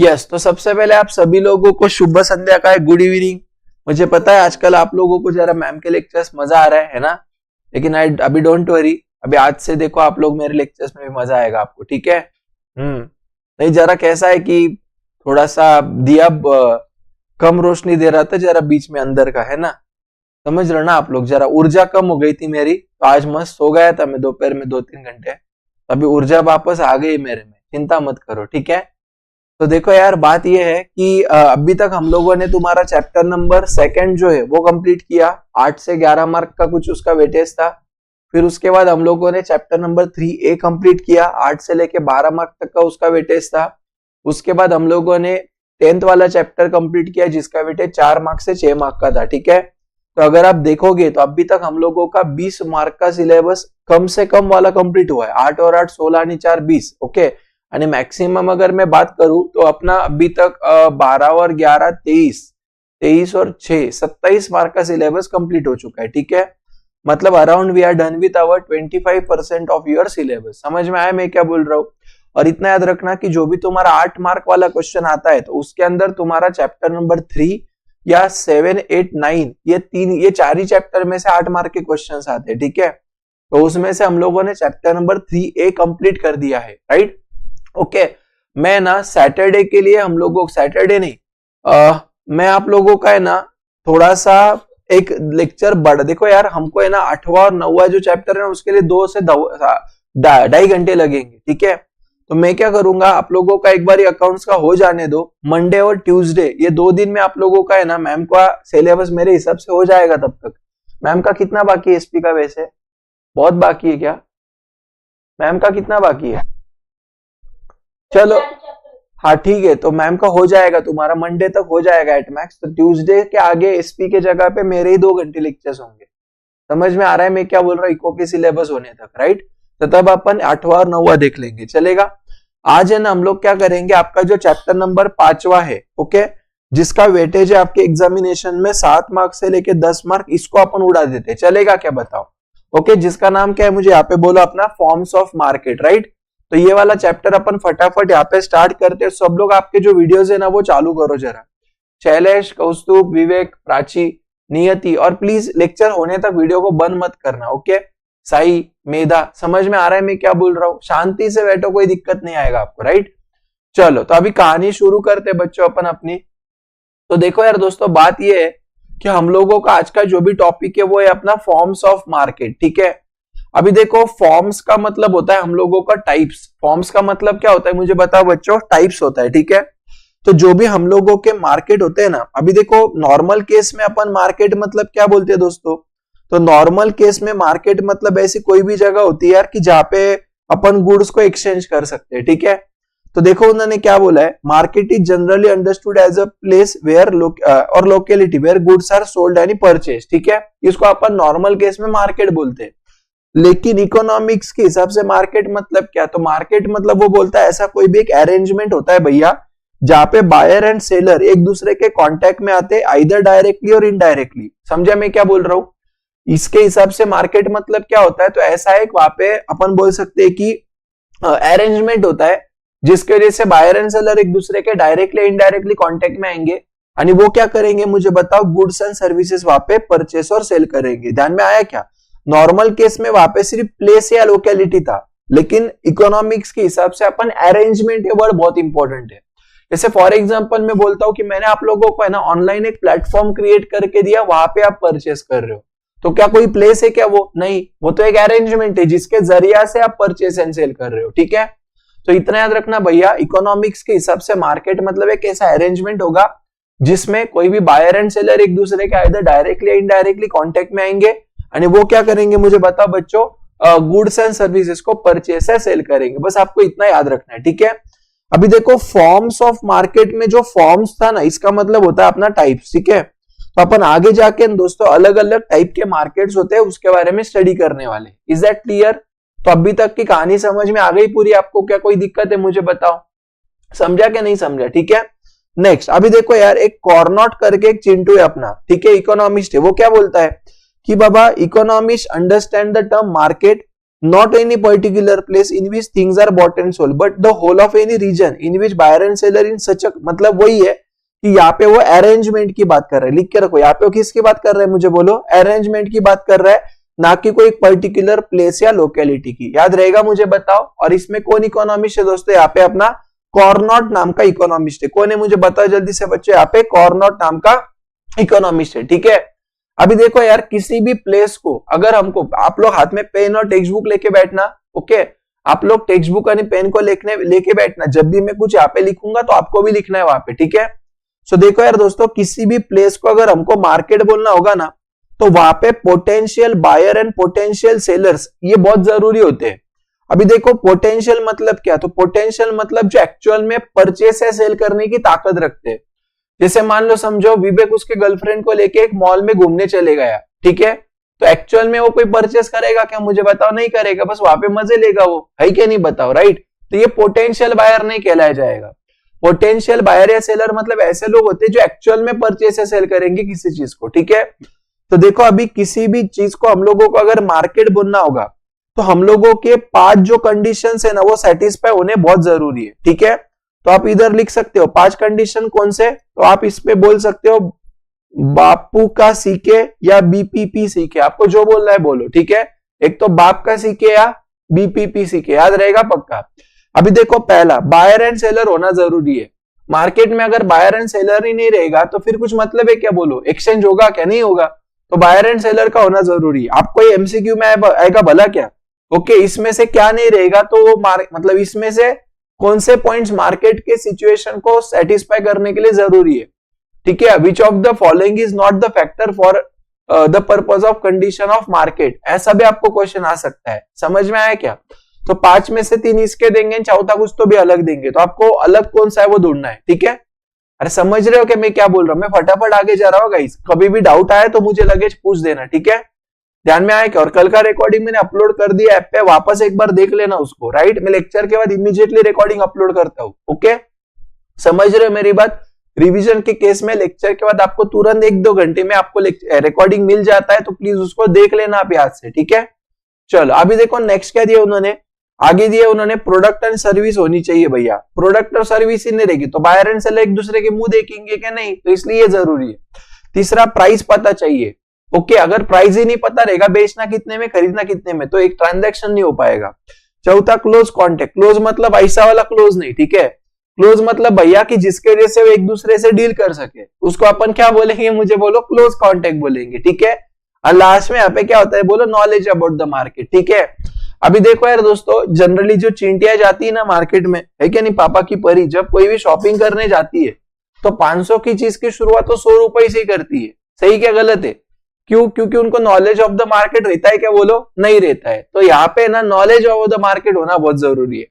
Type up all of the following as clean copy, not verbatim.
Yes, तो सबसे पहले आप सभी लोगों को शुभ संध्या का गुड इवनिंग। मुझे पता है आजकल आप लोगों को जरा मैम के लेक्चर्स मजा आ रहा है ना, लेकिन अभी डोंट वरी, अभी आज से देखो आप लोग मेरे लेक्चर्स में भी मजा आएगा आपको, ठीक है। नहीं, जरा कैसा है कि थोड़ा सा दिया कम रोशनी दे रहा था जरा बीच में अंदर का, है ना, समझ रहे ना आप लोग। जरा ऊर्जा कम हो गई थी मेरी, तो आज मस्त सो गया था मैं दोपहर में 2-3 घंटे, अभी ऊर्जा वापस आ गई मेरे में, चिंता मत करो, ठीक है। तो देखो यार, बात यह है कि अभी तक हम लोगों ने तुम्हारा चैप्टर नंबर 2 जो है वो कंप्लीट किया। 8 से 11 मार्क का कुछ उसका वेटेज था। फिर उसके बाद हम लोगों ने चैप्टर नंबर 3A कंप्लीट किया, 8 से लेके 12 मार्क तक का उसका वेटेज था। उसके बाद हम लोगों ने 10th वाला चैप्टर कंप्लीट किया जिसका वेटेज 4 मार्क से 6 मार्क का था, ठीक है। तो अगर आप देखोगे तो अभी तक हम लोगों का 20 मार्क का सिलेबस कम से कम वाला कंप्लीट हुआ है। 8 और 8 16 आणि 4 20, ओके। आणि मैक्सिमम अगर मैं बात करूं तो अपना अभी तक 12 और 11 23 और 6 27 मार्क का सिलेबस कंप्लीट हो चुका है, ठीक है। मतलब around we are done with our 25% of your syllabus. समझ में आया मैं क्या बोल रहा हूँ। और इतना याद रखना कि जो भी तुम्हारा 8 मार्क वाला क्वेश्चन आता है तो उसके अंदर तुम्हारा चैप्टर नंबर 3 या 7, 8, 9 ये 4 ही चैप्टर में से 8 मार्क के क्वेश्चंस आते हैं, ठीक है। तो उसमें से हम लोगों ने चैप्टर नंबर 3A कंप्लीट कर दिया है, राइट, ओके। मैं ना सैटरडे के लिए हम लोगों सैटरडे नहीं मैं आप लोगों का है ना थोड़ा सा एक लेक्चर बढ़, देखो यार हमको है ना 8वां और 9वां जो चैप्टर है उसके लिए 2 से 2.5 घंटे लगेंगे, ठीक है। तो मैं क्या करूंगा, आप लोगों का एक बार अकाउंट्स का हो जाने दो, मंडे और ट्यूसडे ये 2 दिन में आप लोगों का है ना मैम का सिलेबस मेरे हिसाब से हो जाएगा। तब तक मैम का कितना बाकी है एसपी का? वैसे बहुत बाकी है क्या? मैम का कितना बाकी है? चलो हाँ ठीक है, तो मैम का हो जाएगा, तुम्हारा मंडे तक हो जाएगा एट मैक्स। तो ट्यूसडे के आगे एसपी के जगह पे मेरे ही 2 घंटे लेक्चर्स होंगे। समझ में आ रहा है मैं क्या बोल रहा हूँ, इको के सिलेबस होने तक, राइट। तो तब अपन 8वां और 9वां देख लेंगे, चलेगा। आज है ना हम लोग क्या करेंगे, आपका जो चैप्टर नंबर 5वां है, ओके, जिसका वेटेज है आपके एग्जामिनेशन में 7 मार्क से लेके 10 मार्क, इसको अपन उड़ा देते, चलेगा क्या बताओ? ओके, जिसका नाम क्या है मुझे यहाँ पे बोलो अपना, फॉर्म्स ऑफ मार्केट, राइट। तो ये वाला चैप्टर अपन फटाफट यहाँ पे स्टार्ट करते हैं। सब लोग आपके जो वीडियोस है ना वो चालू करो जरा, शैलेश, कौस्तुभ, विवेक, प्राची, नियति, और प्लीज लेक्चर होने तक वीडियो को बंद मत करना, ओके। साई, मेधा, समझ में आ रहा है मैं क्या बोल रहा हूँ? शांति से बैठो, कोई दिक्कत नहीं आएगा आपको, राइट। चलो तो अभी कहानी शुरू करते बच्चों अपन अपनी। तो देखो यार दोस्तों, बात ये है कि हम लोगों का आज का जो भी टॉपिक है वो है अपना फॉर्म्स ऑफ मार्केट, ठीक है। अभी देखो, फॉर्म्स का मतलब होता है हम लोगों का टाइप्स। फॉर्म्स का मतलब क्या होता है मुझे बताओ बच्चों? टाइप्स होता है, ठीक है। तो जो भी हम लोगों के मार्केट होते हैं ना, अभी देखो नॉर्मल केस में अपन मार्केट मतलब क्या बोलते हैं दोस्तों? तो नॉर्मल केस में मार्केट मतलब ऐसी कोई भी जगह होती है यार कि जहां पे अपन गुड्स को एक्सचेंज कर सकते हैं, ठीक है। तो देखो उन्होंने क्या बोला है, market is generally understood as a place where और locality where goods are sold and purchase, ठीक है। इसको अपन नॉर्मल केस में मार्केट बोलते हैं। लेकिन इकोनॉमिक्स के हिसाब से मार्केट मतलब क्या? तो मार्केट मतलब वो बोलता है ऐसा कोई भी एक अरेंजमेंट होता है भैया जहां पे बायर एंड सेलर एक दूसरे के कांटेक्ट में आते हैं, आइदर डायरेक्टली और इनडायरेक्टली। समझा मैं क्या बोल रहा हूं? इसके हिसाब से मार्केट मतलब क्या होता है, तो ऐसा एक वहां पे अपन बोल सकते हैं कि अरेंजमेंट होता है जिसके वजह से बायर एंड सेलर एक दूसरे के डायरेक्टली इनडायरेक्टली कांटेक्ट में आएंगे, यानी वो क्या करेंगे मुझे बताओ, गुड्स एंड सर्विसेज वहां पे परचेस और सेल करेंगे। ध्यान में आया क्या? नॉर्मल केस में वहां पे सिर्फ प्लेस या लोकेलिटी था, लेकिन इकोनॉमिक्स के हिसाब से अपन अरेंजमेंट ये वर्ड बहुत इंपॉर्टेंट है। जैसे फॉर एग्जांपल मैं बोलता हूं कि मैंने आप लोगों को है ना ऑनलाइन एक प्लेटफॉर्म क्रिएट करके दिया, वहां पे आप परचेस कर रहे हो, तो क्या कोई प्लेस है क्या? वो नहीं, वो तो एक अरेंजमेंट है जिसके जरिया से आप परचेस एंड सेल कर रहे हो, ठीक है। तो इतना याद रखना भैया, इकोनॉमिक्स के हिसाब से मार्केट मतलब एक ऐसा अरेंजमेंट होगा जिसमें कोई भी बायर एंड सेलर एक दूसरे के आइदर डायरेक्टली या इनडायरेक्टली कांटेक्ट में आएंगे, यानी वो क्या करेंगे मुझे बताओ बच्चों, गुड्स एंड सर्विसेज को परचेस या सेल करेंगे। बस आपको इतना याद रखना है, ठीक है। अभी देखो फॉर्म्स ऑफ मार्केट में जो फॉर्म्स था ना, इसका मतलब होता है अपना टाइप्स, ठीक है। तो अपन आगे जाके दोस्तों अलग अलग टाइप के मार्केट्स होते हैं उसके बारे में स्टडी करने वाले। Is that clear? तो अभी तक की कहानी समझ में आ गई पूरी आपको? क्या कोई दिक्कत है मुझे बताओ? समझा क्या नहीं समझा? ठीक है। नेक्स्ट अभी देखो यार, एक कॉर्नॉट करके एक चिंटू है अपना, ठीक है, इकोनॉमिस्ट है। वो क्या बोलता है कि बाबा economist understand the term market not any particular place in which things are bought and sold but the whole of any region in which buyer and seller in such a, मतलब वही है कि यहाँ पे वो अरेंजमेंट की बात कर रहे हैं, लिख के रखो यहाँ पे वो किसकी बात कर रहे हैं, मुझे बोलो, अरेंजमेंट की बात कर रहा है, ना कि कोई पर्टिकुलर प्लेस या लोकेलिटी की। याद रहेगा मुझे बताओ। और इसमें कौन इकोनॉमिस्ट है दोस्तों, यहाँ पे अपना कॉर्नॉट नाम का इकोनॉमिस्ट है। कौन है मुझे बताओ जल्दी से बच्चों, यहाँ पे कॉर्नॉट नाम का इकोनॉमिस्ट है, ठीक है। अभी देखो यार, किसी भी प्लेस को अगर हमको, आप लोग हाथ में पेन और टेक्स्ट बुक लेके बैठना, ओके, आप लोग टेक्स्ट बुक और पेन को लेके बैठना, जब भी मैं कुछ यहाँ पे लिखूंगा तो आपको भी लिखना है वहां पे, ठीक है। सो देखो यार दोस्तों, किसी भी प्लेस को अगर हमको मार्केट बोलना होगा ना, तो वहां पे potential buyer and potential sellers ये बहुत जरूरी होते हैं। अभी देखो पोटेंशियल मतलब क्या, तो पोटेंशियल मतलब जो एक्चुअल में परचेस या सेल करने की ताकत रखते हैं। जैसे मान लो, समझो विवेक उसके गर्लफ्रेंड को लेके एक मॉल में घूमने चले गया, ठीक है, तो एक्चुअल में वो कोई परचेस करेगा क्या, मुझे बताओ, नहीं करेगा, बस वहां पे मजे लेगा वो, है क्या, नहीं बताओ, राइट। तो ये पोटेंशियल बायर नहीं कहलाया जाएगा। पोटेंशियल बायर या सेलर मतलब ऐसे लोग होते हैं जो एक्चुअल में परचेस या सेल करेंगे किसी चीज को, ठीक है। तो देखो, अभी किसी भी चीज को हम लोगों को अगर मार्केट बोलना होगा तो हम लोगों के 5 जो कंडीशंस है ना, वो सेटिस्फाई होने बहुत जरूरी है, ठीक है। तो आप इधर लिख सकते हो 5 कंडीशन कौन से, तो आप इस पे बोल सकते हो बापू का सीके या बीपीपी सीके, आपको जो बोलना है बोलो, ठीक है। एक तो बाप का सीके या बीपीपी सीके, याद रहेगा पक्का। अभी देखो, पहला बायर एंड सेलर होना जरूरी है। मार्केट में अगर बायर एंड सेलर ही नहीं रहेगा तो फिर कुछ मतलब है क्या, बोलो, एक्सचेंज होगा क्या, नहीं होगा। तो बायर एंड सेलर का होना जरूरी है। आपको ये एमसीक्यू में आएगा भला क्या, ओके, इसमें से क्या नहीं रहेगा, तो वो मतलब इसमें से कौन से पॉइंट्स मार्केट के सिचुएशन को सेटिस्फाई करने के लिए जरूरी है, ठीक है। Which of the following is not the factor for the purpose of condition of market, ऐसा भी आपको क्वेश्चन आ सकता है। समझ में आया क्या। तो 5 में से 3 इसके देंगे, चौथा कुछ तो भी अलग देंगे, तो आपको अलग कौन सा है वो ढूंढना है, ठीक है। अरे समझ रहे हो कि मैं क्या बोल रहा हूं, मैं फटाफट आगे जा रहा हूँ गाइस, कभी भी डाउट आए तो मुझे लगे पूछ देना, ठीक है। ध्यान में आया क्या। और कल का रिकॉर्डिंग मैंने अपलोड कर दिया ऐप पे, वापस एक बार देख लेना उसको, राइट। मैं लेक्चर के बाद इमीडिएटली रिकॉर्डिंग अपलोड करता हूँ, ओके, समझ रहे हो मेरी बात। रिवीजन के केस में लेक्चर के बाद आपको तुरंत 1-2 घंटे में आपको रिकॉर्डिंग मिल जाता है, तो प्लीज उसको देख लेना आप याद से, ठीक है। चलो अभी देखो नेक्स्ट क्या दिया उन्होंने, आगे दिया उन्होंने प्रोडक्ट एंड सर्विस होनी चाहिए भैया। प्रोडक्ट और सर्विस ही नहीं रहेगी तो बायर एंड सेलर एक दूसरे के मुंह देखेंगे क्या, नहीं, तो इसलिए जरूरी है। तीसरा, प्राइस पता चाहिए, ओके, अगर प्राइस ही नहीं पता रहेगा, बेचना कितने में खरीदना कितने में, तो एक ट्रांजैक्शन नहीं हो पाएगा। चौथा, क्लोज कॉन्टेक्ट। क्लोज मतलब ऐसा वाला क्लोज नहीं, ठीक है। क्लोज मतलब भैया कि जिसके वजह से वो एक दूसरे से डील कर सके, उसको अपन क्या बोलेंगे, मुझे बोलो, क्लोज कॉन्टेक्ट बोलेंगे, ठीक है। और लास्ट में यहाँ पे क्या होता है, बोलो, नॉलेज अबाउट द मार्केट, ठीक है। अभी देखो यार दोस्तों, जनरली जो चिंटिया जाती है ना मार्केट में, है क्या नहीं, पापा की परी, जब कोई भी शॉपिंग करने जाती है तो 500 की चीज की शुरुआत तो 100 रुपए से ही करती है। सही क्या गलत है, क्यों, क्योंकि उनको नॉलेज ऑफ द मार्केट रहता है क्या, बोलो, नहीं रहता है। तो यहाँ पे ना नॉलेज ऑफ द मार्केट होना बहुत जरूरी है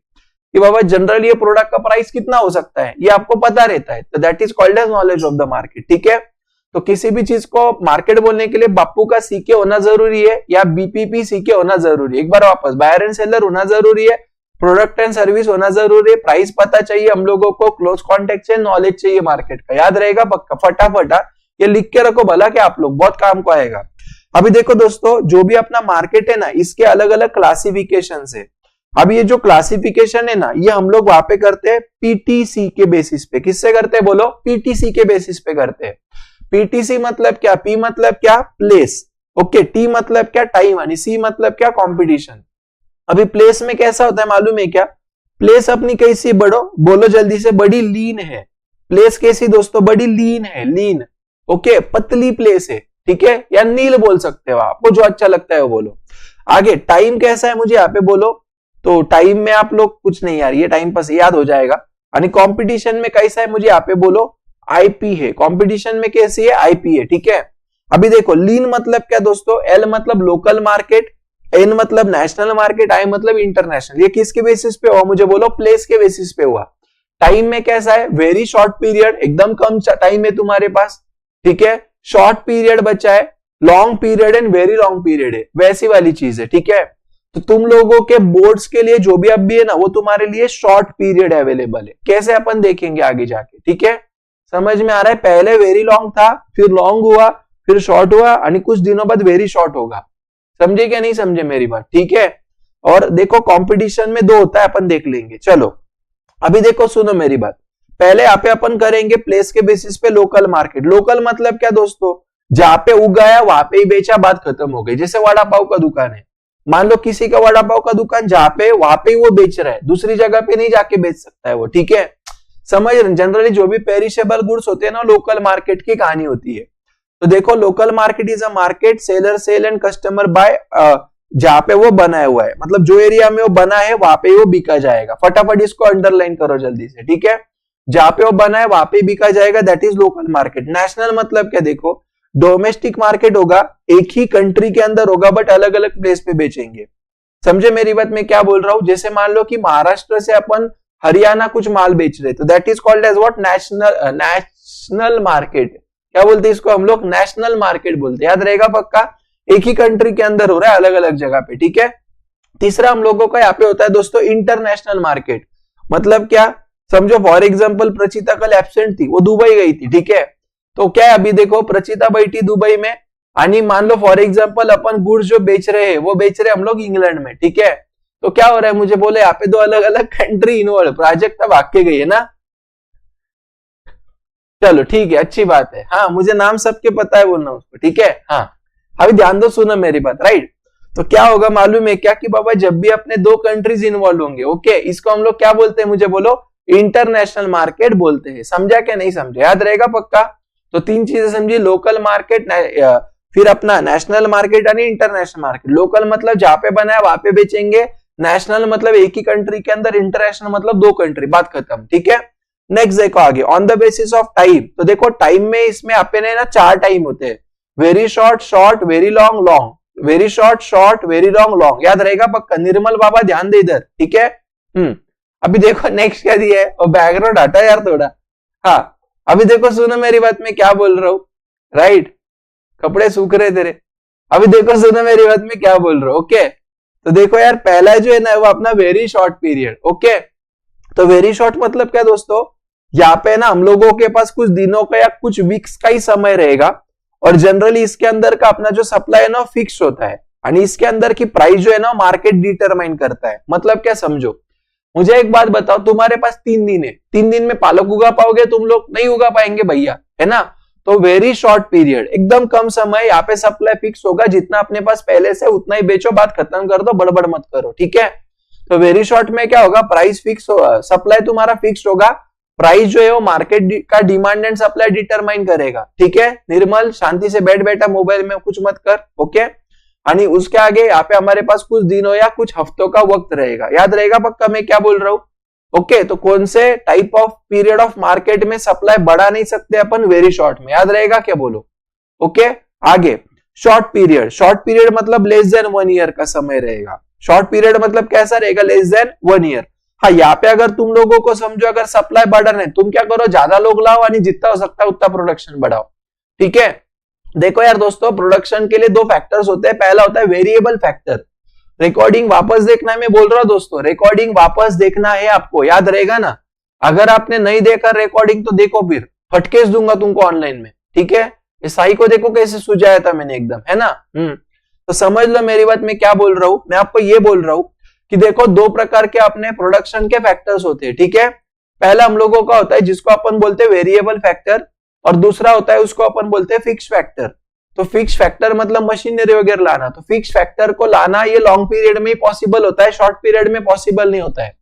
कि बाबा जनरली ये प्रोडक्ट का प्राइस कितना हो सकता है, ये आपको पता रहता है, तो that is called as knowledge of the market, ठीक है। तो किसी भी चीज को मार्केट बोलने के लिए बापू का सीके होना जरूरी है या बीपीपी सीके होना जरूरी है। एक बार वापस, बायर एंड सेलर होना जरूरी है, प्रोडक्ट एंड सर्विस होना जरूरी है, प्राइस पता चाहिए हम लोगों को, क्लोज कॉन्टेक्ट से नॉलेज चाहिए मार्केट का, याद रहेगा पक्का। फटाफट ये लिख के रखो भला कि आप लोग, बहुत काम को आएगा। अभी देखो दोस्तों, जो भी अपना मार्केट है ना, इसके अलग अलग क्लासिफिकेशन है। अब ये जो क्लासिफिकेशन है ना, ये हम लोग वहां पे करते हैं पीटीसी के बेसिस पे। किससे करते हैं, बोलो, पीटीसी के बेसिस पे करते हैं। पीटीसी मतलब क्या, पी मतलब क्या, प्लेस, ओके, टी मतलब क्या, टाइम, यानी सी मतलब क्या, कंपटीशन। अभी प्लेस में कैसा होता है मालूम है क्या, प्लेस अपनी कैसी, बड़ो, बोलो जल्दी से, बड़ी लीन है। प्लेस कैसी दोस्तों, बड़ी लीन है, लीन, ओके, पतली प्लेस है, ठीक है, या नील बोल सकते हो, आपको जो अच्छा लगता है वो बोलो। आगे टाइम कैसा है, मुझे यहाँ पे बोलो। तो टाइम में आप लोग कुछ नहीं यार, ये टाइम पास याद हो जाएगा। यानी कंपटीशन में कैसा है, मुझे यहाँ पे बोलो, आईपी है। कंपटीशन में कैसी है, आईपी है, ठीक है। अभी देखो, लीन मतलब क्या दोस्तों, एल मतलब लोकल मार्केट, एन मतलब नेशनल मार्केट, आई मतलब इंटरनेशनल। ये किसके बेसिस पे हुआ, मुझे बोलो, प्लेस के बेसिस पे हुआ। टाइम में कैसा है, वेरी शॉर्ट पीरियड, एकदम कम टाइम है तुम्हारे पास, ठीक है, शॉर्ट पीरियड बचा है, long period and very long period है, वैसी वाली चीज है, ठीक है। तो तुम लोगों के बोर्ड्स के लिए जो भी अब भी है ना, वो तुम्हारे लिए शॉर्ट पीरियड अवेलेबल है। कैसे अपन देखेंगे आगे जाके, ठीक है, समझ में आ रहा है। पहले वेरी लॉन्ग था, फिर लॉन्ग हुआ, फिर शॉर्ट हुआ, और कुछ दिनों बाद वेरी शॉर्ट होगा। समझे क्या नहीं समझे मेरी बात, ठीक है। और देखो कंपटीशन में 2 होता है, अपन देख लेंगे। चलो अभी देखो सुनो मेरी बात, पहले यहाँ पे अपन करेंगे प्लेस के बेसिस पे लोकल मार्केट। लोकल मतलब क्या दोस्तों, जहां पे उगाया वहां पे ही बेचा, बात खत्म हो गई। जैसे वड़ा पाव का दुकान है, मान लो किसी का वड़ा पाव का दुकान जहां पे वहां पे ही वो बेच रहा है, दूसरी जगह पे नहीं जाके बेच सकता है वो, ठीक है, समझ रहे। जनरली जो भी पेरिशेबल गुड्स होते हैं ना, लोकल मार्केट की कहानी होती है। तो देखो local market is a market seller sell and customer bye, जहां पे वो बना हुआ है, मतलब जो एरिया में वो बना है वहां पे वो बिका जाएगा। फटाफट इसको अंडरलाइन करो जल्दी से, ठीक है, जहां पे वो बना है वहां पे बिका जाएगा, that is local market. National मतलब क्या, देखो डोमेस्टिक मार्केट होगा, एक ही कंट्री के अंदर होगा बट अलग अलग प्लेस पे बेचेंगे। समझे मेरी बात मैं क्या बोल रहा हूं। जैसे मान लो कि महाराष्ट्र से अपन हरियाणा कुछ माल बेच रहे, तो that is called as what, national market. क्या बोलते हैं इसको हम लोग, नेशनल मार्केट बोलते हैं, याद रहेगा पक्का। एक ही कंट्री के अंदर हो रहा है अलग अलग जगह पे, ठीक है। तीसरा हम लोगों का यहाँ पे होता है दोस्तों इंटरनेशनल मार्केट। मतलब क्या, समझो फॉर एग्जांपल प्रचिता कल एब्सेंट थी, वो दुबई गई थी, ठीक है, तो क्या है अभी देखो प्रचिता बैठी दुबई में, आणि मान लो फॉर एग्जांपल अपन गुड्स जो बेच रहे हैं वो बेच रहे हैं हम लोग इंग्लैंड में, ठीक है। तो क्या हो रहा है, मुझे बोले यहाँ पे 2 अलग अलग कंट्री इन्वॉल्व, प्रोजेक्ट अब भाग के गई है ना। चलो ठीक है, अच्छी बात है, हाँ मुझे नाम सबके पता है बोलना उसको, ठीक है। हाँ अभी ध्यान दो, सुनो मेरी बात, राइट। तो क्या होगा मालूम है क्या, कि बाबा जब भी अपने 2 कंट्रीज इन्वॉल्व होंगे, ओके, इसको हम लोग क्या बोलते हैं, मुझे बोलो, इंटरनेशनल मार्केट बोलते हैं। समझा क्या नहीं समझा, याद रहेगा पक्का। तो 3 चीजें समझी, लोकल मार्केट, फिर अपना नेशनल मार्केट यानी इंटरनेशनल मार्केट। लोकल मतलब जहां पे बना है वहां पे बेचेंगे, नेशनल मतलब एक ही कंट्री के अंदर, इंटरनेशनल मतलब 2 कंट्री, बात खत्म, ठीक है। नेक्स्ट देखो आगे, on the basis of time. तो देखो टाइम में इसमें अपने ना 4 टाइम होते हैं, very short, short, very long, long, very short, short, very long, long, याद रहेगा पक्का। निर्मल बाबा ध्यान दे इधर, ठीक है। अभी देखो नेक्स्ट क्या दिया है, और बैकग्राउंड हटा यार थोड़ा। हाँ अभी देखो सुनो मेरी बात में क्या बोल रहा हूं, राइट, कपड़े सूख रहे तेरे। अभी देखो सुनो मेरी बात में क्या बोल रहा हूं, ओके। तो देखो यार पहला जो है ना वो अपना वेरी शॉर्ट पीरियड, ओके। तो वेरी शॉर्ट मतलब क्या दोस्तों, यहाँ पे ना हम लोगों के पास कुछ दिनों का या कुछ वीक्स का ही समय रहेगा, और जनरली इसके अंदर का अपना जो सप्लाई है ना फिक्स होता है, और इसके अंदर की प्राइस जो है ना मार्केट डिटरमाइन करता है। मतलब क्या समझो, मुझे एक बात बताओ, तुम्हारे पास 3 दिन है, 3 दिन में पालक उगा पाओगे तुम लोग, नहीं उगा पाएंगे भैया, है ना। तो वेरी शॉर्ट पीरियड, एकदम कम समय, यहाँ पे सप्लाई फिक्स होगा, जितना अपने पास पहले से उतना ही बेचो, बात खत्म कर दो, बड़बड़ मत करो, ठीक है। तो वेरी शॉर्ट में क्या होगा, प्राइस फिक्स होगा, सप्लाई तुम्हारा फिक्स होगा, प्राइस जो है वो मार्केट का डिमांड एंड सप्लाई डिटरमाइन करेगा, ठीक है। निर्मल शांति से बैठ बैठा, मोबाइल में कुछ मत कर, ओके। यानी उसके आगे यहाँ पे हमारे पास कुछ दिनों या कुछ हफ्तों का वक्त रहेगा, याद रहेगा पक्का मैं क्या बोल रहा हूँ, ओके। तो कौन से type of period of market में सप्लाई बढ़ा नहीं सकते अपन, वेरी शॉर्ट में, याद रहेगा क्या बोलो, ओके। आगे शॉर्ट पीरियड, शॉर्ट पीरियड मतलब लेस देन 1 ईयर का समय रहेगा। शॉर्ट पीरियड मतलब कैसा रहेगा, लेस देन 1 ईयर। हाँ यहाँ पे अगर तुम लोगों को समझो, अगर सप्लाई बढ़ा नहीं, तुम क्या करो, ज्यादा लोग लाओ और जितना हो सकता है उतना प्रोडक्शन बढ़ाओ, ठीक है। देखो यार दोस्तों, प्रोडक्शन के लिए 2 फैक्टर्स होते हैं, पहला होता है वेरिएबल फैक्टर। रिकॉर्डिंग वापस देखना है, मैं बोल रहा हूं दोस्तों, रिकॉर्डिंग वापस देखना है आपको, याद रहेगा ना। अगर आपने नहीं देखा रिकॉर्डिंग तो देखो, फिर फटकेस दूंगा तुमको ऑनलाइन में, ठीक है। इस साई को देखो कैसे सुझाया था मैंने एकदम, है ना। तो समझ लो मेरी बात मैं क्या बोल रहा हूं, मैं आपको ये बोल रहा हूं कि देखो 2 प्रकार के अपने प्रोडक्शन के फैक्टर्स होते हैं, ठीक है। पहला हम लोगों का होता है जिसको अपन बोलते हैं वेरिएबल फैक्टर, और दूसरा होता है उसको अपन बोलते हैं फिक्स फैक्टर। तो फिक्स फैक्टर मतलब मशीनरी वगैरह लाना, तो फिक्स फैक्टर को लाना ये लॉन्ग पीरियड में ही पॉसिबल होता है, शॉर्ट पीरियड में पॉसिबल नहीं होता है।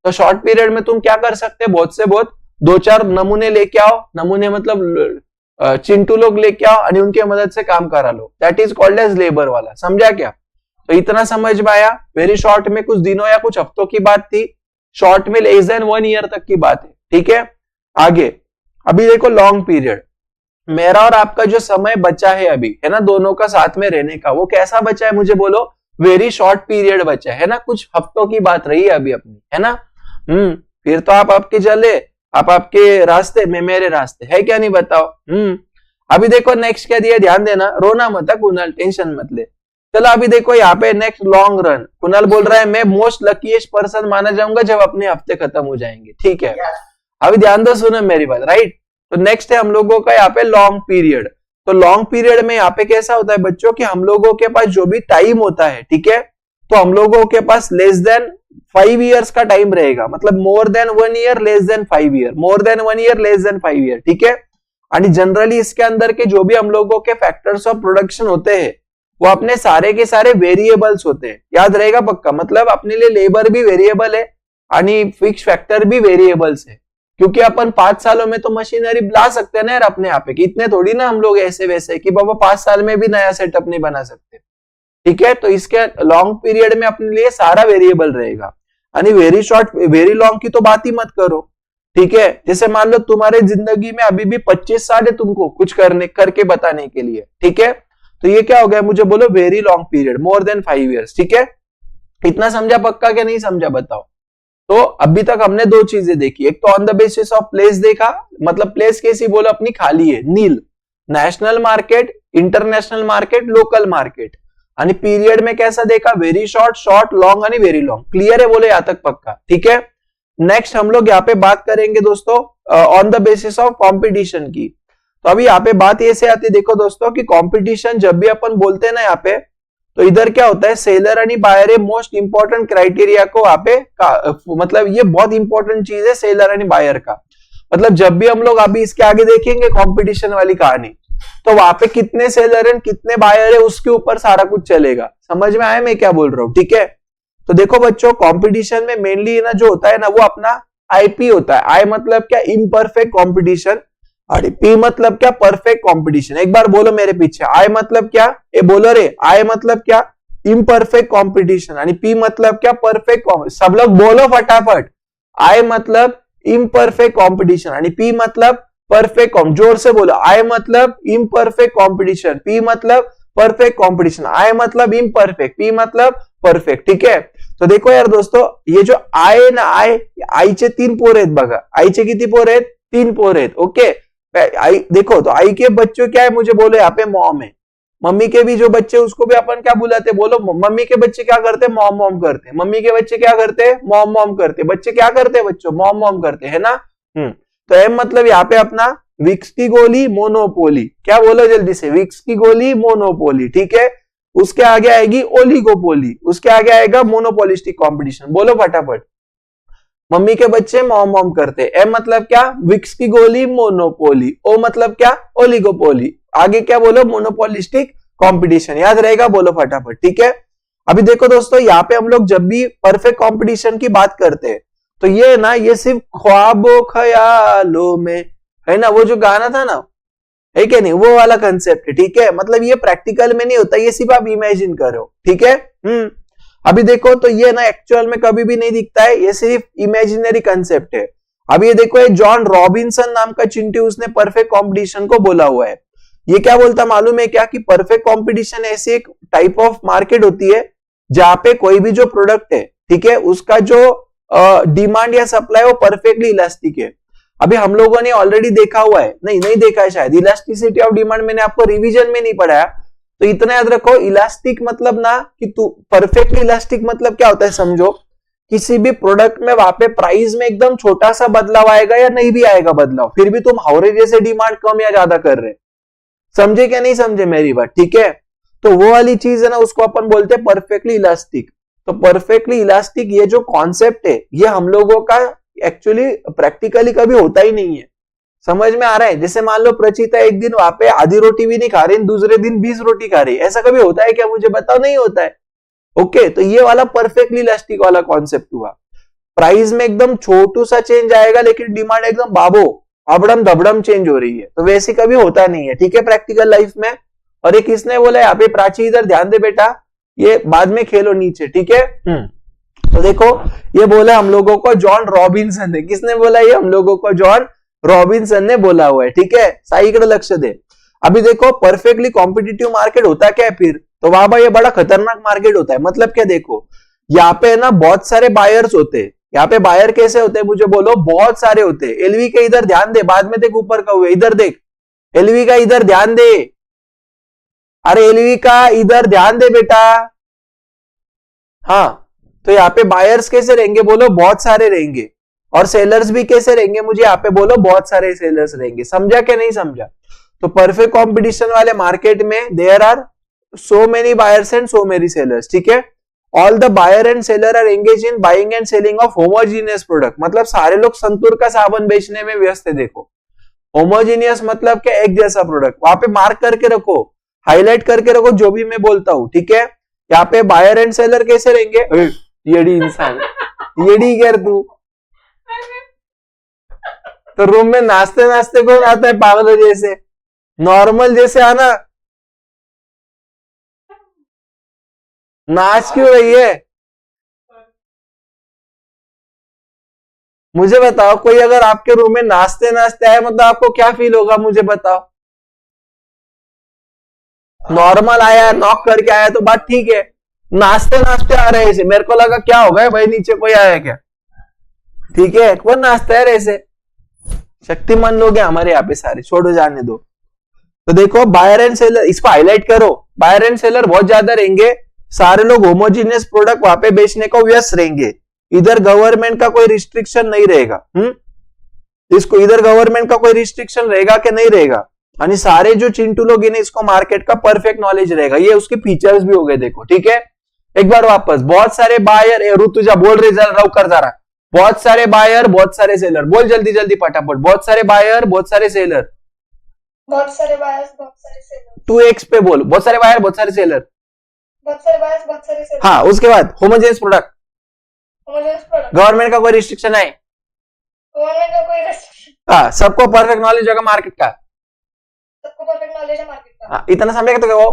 तो शॉर्ट पीरियड में तुम क्या कर सकते हैं, बहुत से बहुत 2-4 नमूने लेके आओ, नमूने मतलब चिंटू लोग लेके आओ और उनके मदद से काम करा लो, that is called as labour वाला, समझा क्या। तो इतना समझ में आया। वेरी शॉर्ट में कुछ दिनों या कुछ हफ्तों की बात थी, शॉर्ट में लेस देन 1 ईयर तक की बात है, ठीक है। आगे अभी देखो लॉन्ग पीरियड, मेरा और आपका जो समय बचा है अभी, है ना, दोनों का साथ में रहने का, वो कैसा बचा है मुझे बोलो, वेरी शॉर्ट पीरियड बचा है ना, कुछ हफ्तों की बात रही है अभी अपनी, है ना। फिर तो आप आपके चले, आप आपके रास्ते में मेरे रास्ते, है क्या नहीं बताओ। अभी देखो नेक्स्ट क्या दिया, ध्यान देना, रोना मत कुणाल, टेंशन मत ले। चलो अभी देखो यहाँ पे नेक्स्ट लॉन्ग रन, कुणाल बोल रहा है मैं मोस्ट लकीएस्ट पर्सन माना जाऊंगा जब अपने हफ्ते खत्म हो जाएंगे, ठीक है। अभी ध्यान दो, सुनो मेरी बात, राइट। तो नेक्स्ट है हम लोगों का यहाँ पे लॉन्ग पीरियड। तो लॉन्ग पीरियड में यहाँ पे कैसा होता है बच्चों कि हम लोगों के पास जो भी टाइम होता है, ठीक है, तो हम लोगों के पास लेस देन 5 इयर्स का टाइम रहेगा, मतलब more than 1 year less than 5 year, more than 1 year less than 5 year, ठीक है। और जनरली इसके अंदर के जो भी हम लोगों के फैक्टर्स ऑफ प्रोडक्शन होते हैं वो अपने सारे के सारे वेरिएबल्स होते हैं, याद रहेगा पक्का। मतलब अपने लिए लेबर भी वेरिएबल है और फिक्स फैक्टर भी वेरिएबल्स है, क्योंकि अपन 5 सालों में तो मशीनरी ला सकते हैं ना यार अपने यहाँ पे, कि इतने थोड़ी ना हम लोग ऐसे वैसे कि बाबा 5 साल में भी नया सेटअप नहीं बना सकते, ठीक है। तो इसके लॉन्ग पीरियड में अपने लिए सारा वेरिएबल रहेगा, यानी वेरी शॉर्ट वेरी लॉन्ग की तो बात ही मत करो, ठीक है। जैसे मान लो तुम्हारे जिंदगी में अभी भी 25 साल है तुमको कुछ करके बताने के लिए, ठीक है। तो ये क्या हो गया, मुझे बोलो very long period, more than 5 years, ठीक है। इतना समझा पक्का क्या नहीं समझा बताओ। तो अभी तक हमने दो चीजें देखी, एक तो on the basis of place देखा, मतलब प्लेस कैसी बोलो अपनी खाली है, नील, national market, international market, local market. आणि पीरियड में कैसा देखा, वेरी शॉर्ट, शॉर्ट, लॉन्ग आणि वेरी लॉन्ग। क्लियर है बोले यहां तक पक्का, ठीक है। नेक्स्ट हम लोग यहाँ पे बात करेंगे दोस्तों on the basis of competition की। तो अभी यहाँ पे बात ऐसे आती है, देखो दोस्तों कि कंपटीशन जब भी अपन बोलते हैं ना यहाँ पे, तो इधर क्या होता है, सेलर आणि बायर मोस्ट इंपॉर्टेंट क्राइटेरिया को यहाँ पे मतलब ये बहुत इंपॉर्टेंट चीज है सेलर आणि बायर का। मतलब जब भी हम लोग अभी इसके आगे देखेंगे कंपटीशन वाली कहानी, तो वहां पे कितने सेलर है कितने बायर है उसके ऊपर सारा कुछ चलेगा। समझ में आया मैं क्या बोल रहा हूँ, ठीक है। तो देखो बच्चों, कंपटीशन में मेनली ना जो होता है ना वो अपना आईपी होता है। आई मतलब क्या, इम्परफेक्ट कंपटीशन, और पी मतलब क्या, परफेक्ट कंपटीशन। एक बार बोलो मेरे पीछे, आई मतलब क्या, ये बोलो रे, आई मतलब क्या, इम्परफेक्ट कंपटीशन, आणि पी मतलब क्या, परफेक्ट। सब लोग बोलो फटाफट, आई मतलब इम्परफेक्ट कंपटीशन आणि पी मतलब परफेक्ट। जोर से बोलो, आई मतलब इम्परफेक्ट कंपटीशन, पी मतलब परफेक्ट कंपटीशन, आई मतलब इम्परफेक्ट, पी मतलब परफेक्ट, ठीक है। तो देखो यार दोस्तों, ये जो आई ना, आईचे 3 पोर आहेत बघा, आईचे किती पोर आहेत, 3 पोर आहेत, ओके। आई देखो, तो आई के बच्चों क्या है मुझे बोलो यहाँ पे मॉम है, मम्मी के भी जो बच्चे उसको भी अपन क्या बुलाते, बोलो मम्मी के बच्चे क्या करते, मॉम मॉम करते, मम्मी के बच्चे क्या करते, मॉम मॉम करते, बच्चे क्या करते बच्चों, मॉम मॉम करते, है ना। तो एम मतलब यहाँ पे अपना विक्स की गोली, मोनोपोली। क्या बोलो जल्दी से, विक्स की गोली, मोनोपोली, ठीक है। उसके आगे आएगी ओलिगोपोली, उसके आगे आएगा मोनोपोलिस्टिक कंपटीशन। बोलो फटाफट, मम्मी के बच्चे मॉम मॉम करते, एम मतलब क्या, विक्स की गोली, मोनोपोली, ओ मतलब क्या, ओलिगोपोली, आगे क्या बोलो, मोनोपोलिस्टिक कंपटीशन। याद रहेगा, बोलो फटाफट, ठीक है। अभी देखो दोस्तों, यहाँ पे हम लोग जब भी परफेक्ट कंपटीशन की बात करते हैं तो ये ना, ये सिर्फ ख्वाबों ख्यालों में, है ना, वो जो गाना था ना, है क्या नहीं, वो वाला कंसेप्ट है, ठीक है। मतलब ये प्रैक्टिकल में नहीं होता, ये सिर्फ आप इमेजिन करो, ठीक है। अभी देखो, तो ये ना एक्चुअल में कभी भी नहीं दिखता है, ये सिर्फ इमेजिनरी कंसेप्ट है। अब ये देखो, ये जॉन रॉबिन्सन नाम का चिंटू, उसने परफेक्ट कंपटीशन को बोला हुआ है। ये क्या बोलता मालूम है क्या, कि परफेक्ट कंपटीशन ऐसी एक टाइप ऑफ मार्केट होती है जहां पे कोई भी जो प्रोडक्ट है, ठीक है, उसका जो डिमांड या सप्लाई वो परफेक्टली इलास्टिक है। अभी हम लोगों ने ऑलरेडी देखा हुआ है, नहीं देखा है शायद, इलास्टिसिटी ऑफ डिमांड मैंने आपको रिवीजन में नहीं पढ़ाया, तो इतना याद रखो। इलास्टिक मतलब ना कि तू परफेक्टली इलास्टिक मतलब क्या होता है समझो, किसी भी प्रोडक्ट में वहां पे प्राइस में एकदम छोटा सा बदलाव आएगा या नहीं भी आएगा बदलाव, फिर भी तुम हावरे जैसे डिमांड कम या ज्यादा कर रहे, समझे क्या नहीं समझे मेरी बात, ठीक है। तो वो वाली चीज है ना, उसको अपन बोलते हैं परफेक्टली इलास्टिक। तो परफेक्टली इलास्टिक ये जो कॉन्सेप्ट है, ये हम लोगों का एक्चुअली प्रैक्टिकली कभी होता ही नहीं है। समझ में आ रहा है, जैसे मान लो प्रचिता एक दिन वहां पे आधी रोटी भी नहीं खा रही, दूसरे दिन 20 रोटी खा रही, ऐसा कभी होता है क्या, मुझे बताओ, नहीं होता है, ओके। तो ये वाला परफेक्टली इलास्टिक वाला कॉन्सेप्ट हुआ। प्राइस में एकदम छोटू सा चेंज आएगा, लेकिन डिमांड एकदम बाबो अबड़म दबड़म चेंज हो रही है, तो वैसे कभी होता नहीं है, ठीक है, प्रैक्टिकल लाइफ में। और ये किसने बोला, यहाँ पे प्राची, इधर ध्यान दे बेटा, ये बाद में खेलो नीचे, ठीक है। तो देखो, ये बोला हम लोगों को जॉन रॉबिन्सन ने, किसने बोला, ये हम लोगों को जॉन रॉबिन्सन ने बोला हुआ है, ठीक है। सही कर लक्ष्य दे। अभी देखो, परफेक्टली कॉम्पिटिटिव मार्केट होता क्या है फिर, तो वहां पर ये बड़ा खतरनाक मार्केट होता है। मतलब क्या, देखो यहाँ पे ना बहुत सारे बायर्स होते हैं। यहाँ पे बायर कैसे होते हैं मुझे बोलो, बहुत सारे होते हैं। एलवी के इधर ध्यान दे, बाद में देख ऊपर का हुए, इधर देख, एलवी का इधर ध्यान दे, अरे एलवी का इधर ध्यान दे बेटा। हाँ, तो यहाँ पे बायर्स कैसे रहेंगे बोलो, बहुत सारे रहेंगे, और सेलर्स भी कैसे रहेंगे मुझे यहाँ पे बोलो, बहुत सारे सेलर्स रहेंगे। समझा क्या नहीं समझा। तो परफेक्ट कंपटीशन वाले मार्केट में there are so many buyers and so many sellers, ठीक है। All the buyer and seller are engage in buying and selling of homogeneous product, मतलब सारे लोग संतूर का साबुन बेचने में व्यस्त है। देखो होमोजीनियस मतलब क्या, एक जैसा प्रोडक्ट। वहां पे मार्क करके रखो, हाईलाइट करके रखो जो भी मैं बोलता हूं, ठीक है। यहाँ पे बायर एंड सेलर कैसे रहेंगे, येड़ी इंसान, येड़ी कर तू। तो रूम में नाचते नाचते कौन आता है पागलों जैसे, नॉर्मल जैसे आना, नाच क्यों रही है मुझे बताओ। कोई अगर आपके रूम में नाचते नाचते आए मतलब आपको क्या फील होगा मुझे बताओ। नॉर्मल आया, नॉक करके आया तो बात ठीक है, नाचते नाचते आ रहे ऐसे, मेरे को लगा क्या हो गया भाई नीचे कोई आया क्या, ठीक है। कौन नाचता है ऐसे, शक्तिमान लोग हैं हमारे यहाँ पे सारे, छोड़ो जाने दो। तो देखो बायर एंड सेलर, इसको हाईलाइट करो, बायर एंड सेलर बहुत ज्यादा रहेंगे, सारे लोग होमोजीनियस प्रोडक्ट वहां पे बेचने को व्यस्त रहेंगे। इधर गवर्नमेंट का कोई रिस्ट्रिक्शन नहीं रहेगा। इसको इधर गवर्नमेंट का कोई रिस्ट्रिक्शन रहेगा कि नहीं रहेगा, यानी सारे जो चिंटू लोग हैं इसको मार्केट का परफेक्ट नॉलेज रहेगा। ये उसके फीचर्स भी हो गए, देखो ठीक है। एक बार वापस, बहुत सारे बायर, ऋतुजा बोल रही, जरा रव कर जा रहा, बहुत सारे बायर बहुत सारे सेलर, बोल जल्दी जल्दी फटाफट, बहुत सारे बायर बहुत सारे सेलर, बहुत सारे बायर्स बहुत सारे सेलर, 2x पे बोल, बहुत सारे बायर बहुत सारे सेलर, बहुत सारे बायर्स बहुत सारे सेलर। हाँ उसके बाद homogeneous product, homogeneous product, government का कोई रिस्ट्रिक्शन है, गवर्नमेंट का कोई रेस्ट्रिक्शन, हाँ सबको परफेक्ट नॉलेज होगा मार्केट का, सबको परफेक्ट नॉलेज है मार्केट का। हाँ, इतना समझेगा तो क्या वो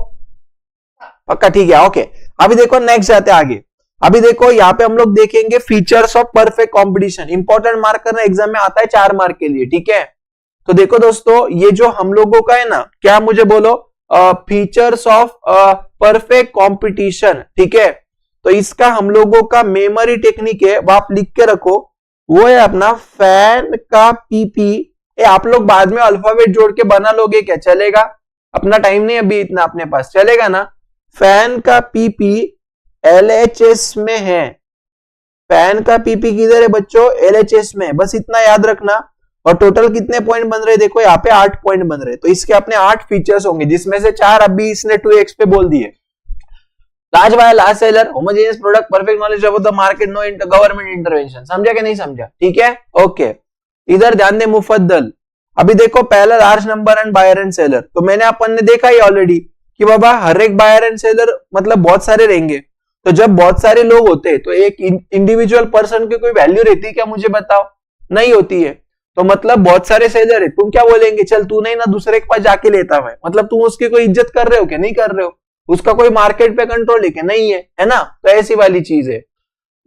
पक्का, ठीक है ओके। अभी देखो नेक्स्ट जाते हैं आगे। अभी देखो यहाँ पे हम लोग देखेंगे features of perfect competition, important mark करना एग्जाम में आता है 4 मार्क के लिए, ठीक है। तो देखो दोस्तों ये जो हम लोगों का है ना, क्या मुझे बोलो, फीचर्स ऑफ परफेक्ट कंपटीशन, ठीक है। तो इसका हम लोगों का मेमोरी टेक्निक है, वो आप लिख के रखो, वो है अपना फैन का पीपी। आप लोग बाद में अल्फाबेट जोड़ के बना लोगे क्या, चलेगा? अपना टाइम नहीं अभी इतना अपने पास, चलेगा ना। फैन का पीपी एलएचएस में है, फैन का पीपी किधर है बच्चों, एलएचएस में, बस इतना याद रखना। और टोटल कितने पॉइंट बन रहे, देखो यहाँ पे 8 पॉइंट बन रहे, तो इसके अपने 8 फीचर्स होंगे, जिसमें से 4 अभी इसने 2x पे बोल दिए। Large buyer, large seller, homogeneous product, perfect knowledge about the market, no government intervention. समझा कि नहीं समझा, ठीक है ओके। इधर ध्यान दे मुफद्दल। अभी देखो पहला large number and buyer and seller, तो मैंने अपन ने देखा ही ऑलरेडी कि बाबा हर एक बायर एंड सेलर मतलब बहुत सारे रहेंगे। तो जब बहुत सारे लोग होते हैं तो एक इंडिविजुअल पर्सन की कोई वैल्यू रहती है क्या, मुझे बताओ? नहीं होती है। तो मतलब बहुत सारे सेलर है, तुम क्या बोलेंगे, चल तू नहीं ना दूसरे के पास जाके लेता है, मतलब तुम उसकी कोई इज्जत कर रहे हो क्या, नहीं कर रहे हो? उसका कोई मार्केट पे कंट्रोल है क्या, नहीं है ना। तो ऐसी वाली चीज है,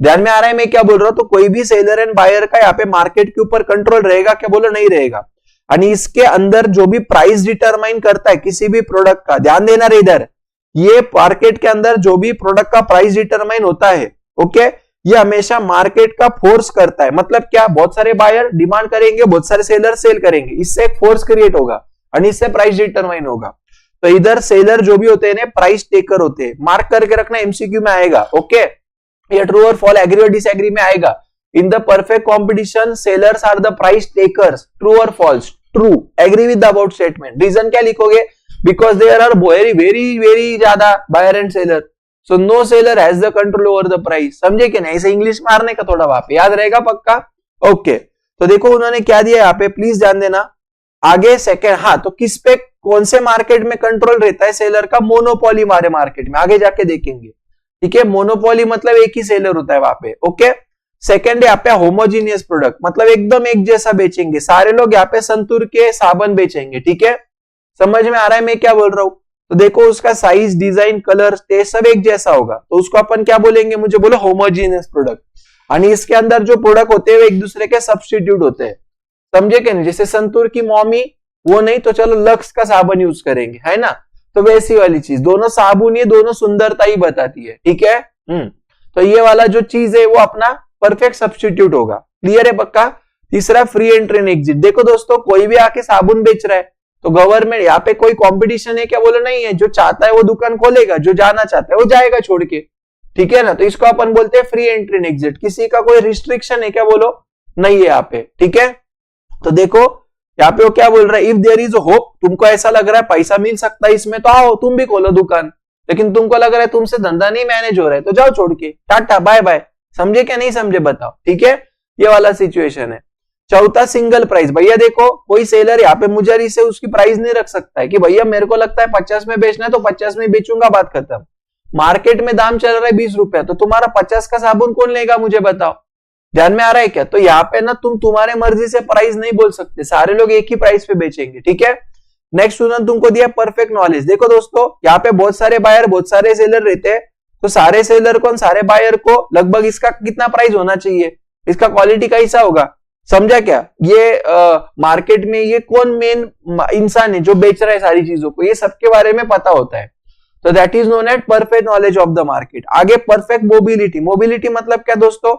ध्यान में आ रहा है मैं क्या बोल रहा हूं। तो कोई भी सेलर एंड बायर का यहाँ पे मार्केट के ऊपर कंट्रोल रहेगा क्या, बोलो नहीं रहेगा। यानी इसके अंदर जो भी प्राइस डिटरमाइन करता है किसी भी प्रोडक्ट का, ध्यान देना रे इधर, ये मार्केट के अंदर जो भी प्रोडक्ट का प्राइस डिटरमाइन होता है, ओके, ये हमेशा मार्केट का फोर्स करता है। मतलब क्या, बहुत सारे बायर डिमांड करेंगे, बहुत सारे सेलर सेल करेंगे, इससे एक फोर्स क्रिएट होगा और इससे प्राइस डिटरमाइन होगा। तो इधर सेलर जो भी होते हैं प्राइस टेकर होते हैं, मार्क करके रखना, एमसीक्यू में आएगा, ओके। ये ट्रू और फॉल, एग्री और डिसएग्री में आएगा। In the perfect competition sellers are the price takers, true और false, true, agree with the about statement. Reason क्या लिखोगे, because there are very very very ज्यादा buyer and seller, so no seller has the control over the price. समझे कि नहीं, ऐसे English मारने का थोड़ा वहां पे याद रहेगा पक्का, ओके। तो देखो उन्होंने क्या दिया यहाँ पे, प्लीज ध्यान देना आगे सेकंड। हाँ, तो किस पे कौन से मार्केट में कंट्रोल रहता है सेलर का, मोनोपोली हमारे मार्केट में, आगे जाके देखेंगे, ठीक है। मोनोपोली मतलब एक ही सेलर होता है वहां पे, ओके। सेकंड है यहाँ पे होमोजीनियस प्रोडक्ट, मतलब एकदम एक जैसा बेचेंगे, सारे लोग यहाँ पे संतूर के साबुन बेचेंगे, ठीक है। समझ में आ रहा है मैं क्या बोल रहा हूं। तो देखो उसका साइज, डिजाइन, कलर, टेस्ट सब एक जैसा होगा, तो उसको अपन क्या बोलेंगे, मुझे बोलो होमोजीनियस प्रोडक्ट। यानी इसके अंदर जो प्रोडक्ट होते हैं वो एक दूसरे के सब्स्टिट्यूट होते हैं, समझे कि नहीं। जैसे संतूर की मॉमी वो नहीं तो चलो लक्स का साबुन यूज करेंगे, है ना। तो वैसी वाली चीज, दोनों साबुन ये दोनों सुंदरता ही बताती है, ठीक है। तो ये वाला जो चीज है वो अपना परफेक्ट सब्स्टिट्यूट होगा, क्लियर है पक्का। तीसरा फ्री एंट्री एंड एग्जिट। देखो दोस्तों कोई भी आके साबुन बेच रहा है तो गवर्नमेंट, यहाँ पे कोई कंपटीशन है क्या, बोलो नहीं है। जो चाहता है वो दुकान खोलेगा, जो जाना चाहता है वो जाएगा छोड़ के, ठीक है ना। तो इसको अपन बोलते हैं फ्री एंट्री एंड एग्जिट। किसी का कोई रिस्ट्रिक्शन है क्या, बोलो नहीं है यहाँ पे, ठीक है। तो देखो यहाँ पे वो क्या बोल रहा है, इफ देयर इज होप, तुमको ऐसा लग रहा है पैसा मिल सकता है इसमें, तो आओ तुम भी खोलो दुकान, लेकिन तुमको लग रहा है तुमसे धंधा नहीं मैनेज हो रहा है, तो जाओ छोड़ के, टाटा बाय बाय। समझे क्या नहीं समझे बताओ, ठीक है, ये वाला सिचुएशन है। चौथा सिंगल प्राइस, भैया देखो कोई सेलर यहाँ पे मुजरी से उसकी प्राइस नहीं रख सकता है कि भैया मेरे को लगता है 50 में बेचना है तो 50 में बेचूंगा, बात खत्म। मार्केट में दाम चल रहा है 20 रुपया, तो तुम्हारा 50 का साबुन कौन लेगा मुझे बताओ, ध्यान में आ रहा है क्या? तो यहाँ पे ना तुम तुम्हारे मर्जी से प्राइस नहीं बोल सकते, सारे लोग एक ही प्राइस पे बेचेंगे, ठीक है। नेक्स्ट उन्होंने तुमको दिया परफेक्ट नॉलेज। देखो दोस्तों यहाँ पे बहुत सारे बायर बहुत सारे सेलर रहते हैं, तो सारे सेलर को सारे बायर को लगभग इसका कितना प्राइस होना चाहिए, इसका क्वालिटी कैसा होगा, समझा क्या? ये मार्केट में ये कौन मेन इंसान है जो बेच रहा है सारी चीजों को, ये सबके बारे में पता होता है। तो that is known as perfect knowledge of the market. आगे परफेक्ट मोबिलिटी। मोबिलिटी मतलब क्या दोस्तों,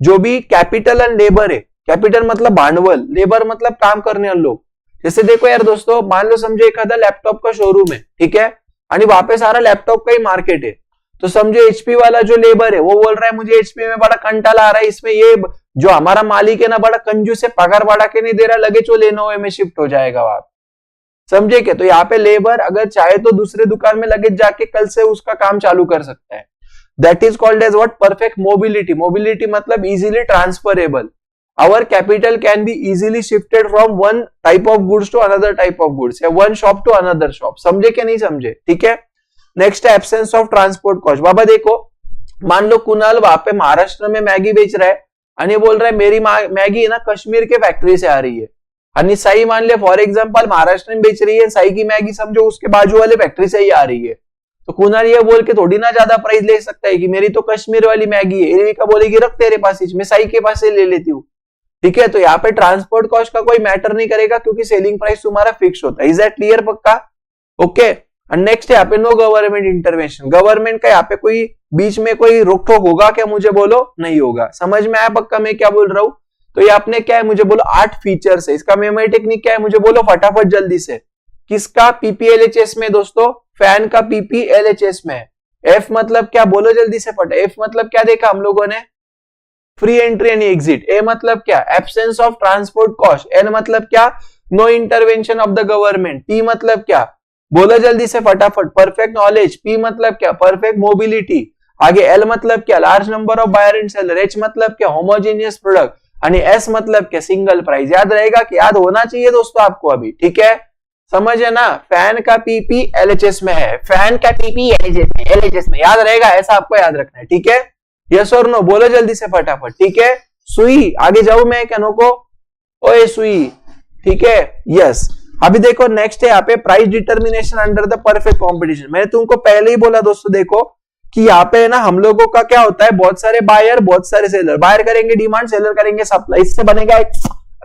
जो भी कैपिटल एंड लेबर है, कैपिटल मतलब भांडवल, लेबर मतलब काम करने वाले लोग। जैसे देखो यार दोस्तों, मान लो समझो एखादा लैपटॉप का शोरूम है, ठीक है, और वहां पे सारा लैपटॉप का ही मार्केट है, तो समझो एचपी वाला जो लेबर है वो बोल रहा है मुझे एचपी में बड़ा कंटाला आ रहा है, इसमें ये जो हमारा मालिक है ना बड़ा कंजूस है, पगार बढ़ा के नहीं दे रहा, लगे चो लेनोवो में शिफ्ट हो जाएगा वहां, समझे क्या? तो यहाँ पे लेबर अगर चाहे तो दूसरे दुकान में लगे जाके कल से उसका काम चालू कर सकता है। That is called as what, perfect mobility. Mobility मतलब easily transferable. Our capital can be easily shifted from one type of goods to another type of goods, या one shop to another shop, समझे क्या नहीं समझे, ठीक है। Next है absence of transport cost. बाबा देखो, मान लो कुणाल वहां पे महाराष्ट्र में मैगी बेच रहा है, और बोल रहा है मेरी मैगी है ना कश्मीर के फैक्ट्री से आ रही है, और साई मान ले फॉर एग्जांपल महाराष्ट्र में बेच रही है, साई की मैगी समझो उसके बाजू वाले फैक्ट्री से ही आ रही है, तो कुणाल ये बोल के थोड़ी ना ज्यादा प्राइस ले सकता है कि मेरी तो कश्मीर वाली मैगी है, एरविका बोलेगी रख तेरे पास ही, मैं साई के पास से ले लेती हूँ, ठीक है। तो यहाँ पे ट्रांसपोर्ट कॉस्ट का कोई मैटर नहीं करेगा क्योंकि सेलिंग प्राइस तुम्हारा फिक्स होता है। इज दैट क्लियर पक्का? ओके। एंड नेक्स्ट यहाँ पे नो गवर्नमेंट इंटरवेंशन। गवर्नमेंट का यहाँ पे कोई बीच में कोई रोक टोक होगा क्या मुझे बोलो? नहीं होगा। समझ में आया पक्का मैं क्या बोल रहा हूँ? तो ये आपने क्या है मुझे बोलो 8 फीचर्स है, इसका मेमोरी टेक्निक क्या है मुझे बोलो फटाफट जल्दी से। किसका? पीपीएलएचएस में दोस्तों, फैन का पीपीएलएचएस में। एफ मतलब क्या बोलो जल्दी से फटा। एफ मतलब क्या देखा हम लोगों ने? Free entry and exit. A मतलब क्या? Absence of transport cost. N मतलब क्या? No intervention of the government. P मतलब क्या बोलो जल्दी से फटाफट? Perfect knowledge. पी मतलब क्या? Perfect mobility. आगे एल मतलब क्या? Large number of buyer and seller. H मतलब क्या? Homogeneous product. आणि एस मतलब क्या? Single price. याद रहेगा कि याद होना चाहिए दोस्तों आपको अभी, ठीक है, समझ है ना? फैन का पीपी एलएचएस में है, फैन का पीपी एलएचएस में, याद रहेगा, ऐसा आपको याद रखना है, ठीक है। यस और नो बोलो जल्दी से फटाफट, ठीक है। सुई, आगे जाऊं मैं क्या नको? ओए सुई, ठीक है, यस। अभी देखो नेक्स्ट है यहाँ पे price determination under the perfect competition. मैंने तुमको पहले ही बोला दोस्तों देखो कि यहाँ पे ना हम लोगों का क्या होता है, बहुत सारे बायर बहुत सारे सेलर। बायर करेंगे डिमांड, सेलर करेंगे सप्लाई, इससे बनेगा एक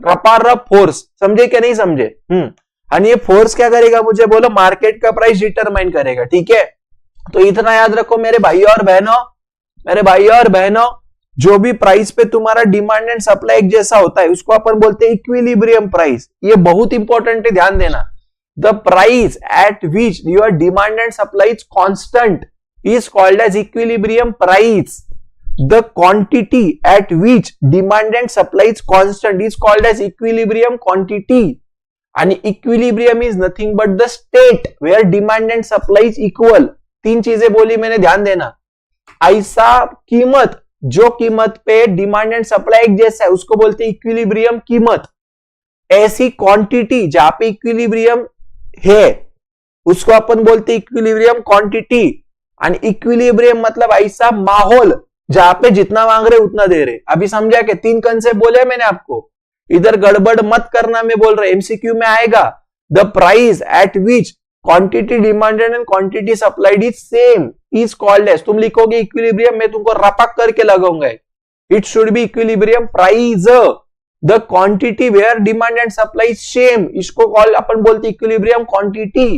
रपारप फोर्स। समझे क्या नहीं समझे? और ये फोर्स क्या करेगा मुझे बोलो? मार्केट का प्राइस डिटरमाइन करेगा, ठीक है। तो इतना याद रखो मेरे भाई और बहनों, मेरे भाई और बहनों, जो भी प्राइस पे तुम्हारा डिमांड एंड सप्लाई एक जैसा होता है उसको अपन बोलते हैं इक्विलिब्रियम प्राइस। ये बहुत इंपॉर्टेंट है, ध्यान देना। The price at which your demand and supply is constant is called as equilibrium price. The quantity at which demand and supply is constant is called as equilibrium quantity. And equilibrium is nothing but the state where demand and supply is equal. 3 चीजें बोली मैंने, ध्यान देना। ऐसा कीमत, जो कीमत पे डिमांड एंड सप्लाई एक जैसा है उसको बोलते हैं इक्विलिब्रियम कीमत। ऐसी क्वांटिटी जहां पे इक्विलिब्रियम है उसको अपन बोलते हैं इक्विलिब्रियम क्वांटिटी। और इक्विलिब्रियम मतलब ऐसा माहौल जहां पे जितना मांग रहे उतना दे रहे। अभी समझा के 3 कंसेप्ट बोले मैंने आपको, इधर गड़बड़ मत करना, मैं बोल रहा एमसीक्यू में आएगा। The price at which quantity demanded and quantity supplied is same is called as, तुम लिखोगे इक्विलिब्रियम, मैं तुमको रपक करके लगाऊंगा, it should be equilibrium price. The quantity where demand and supply same, इसको कॉल अपन बोलते equilibrium quantity.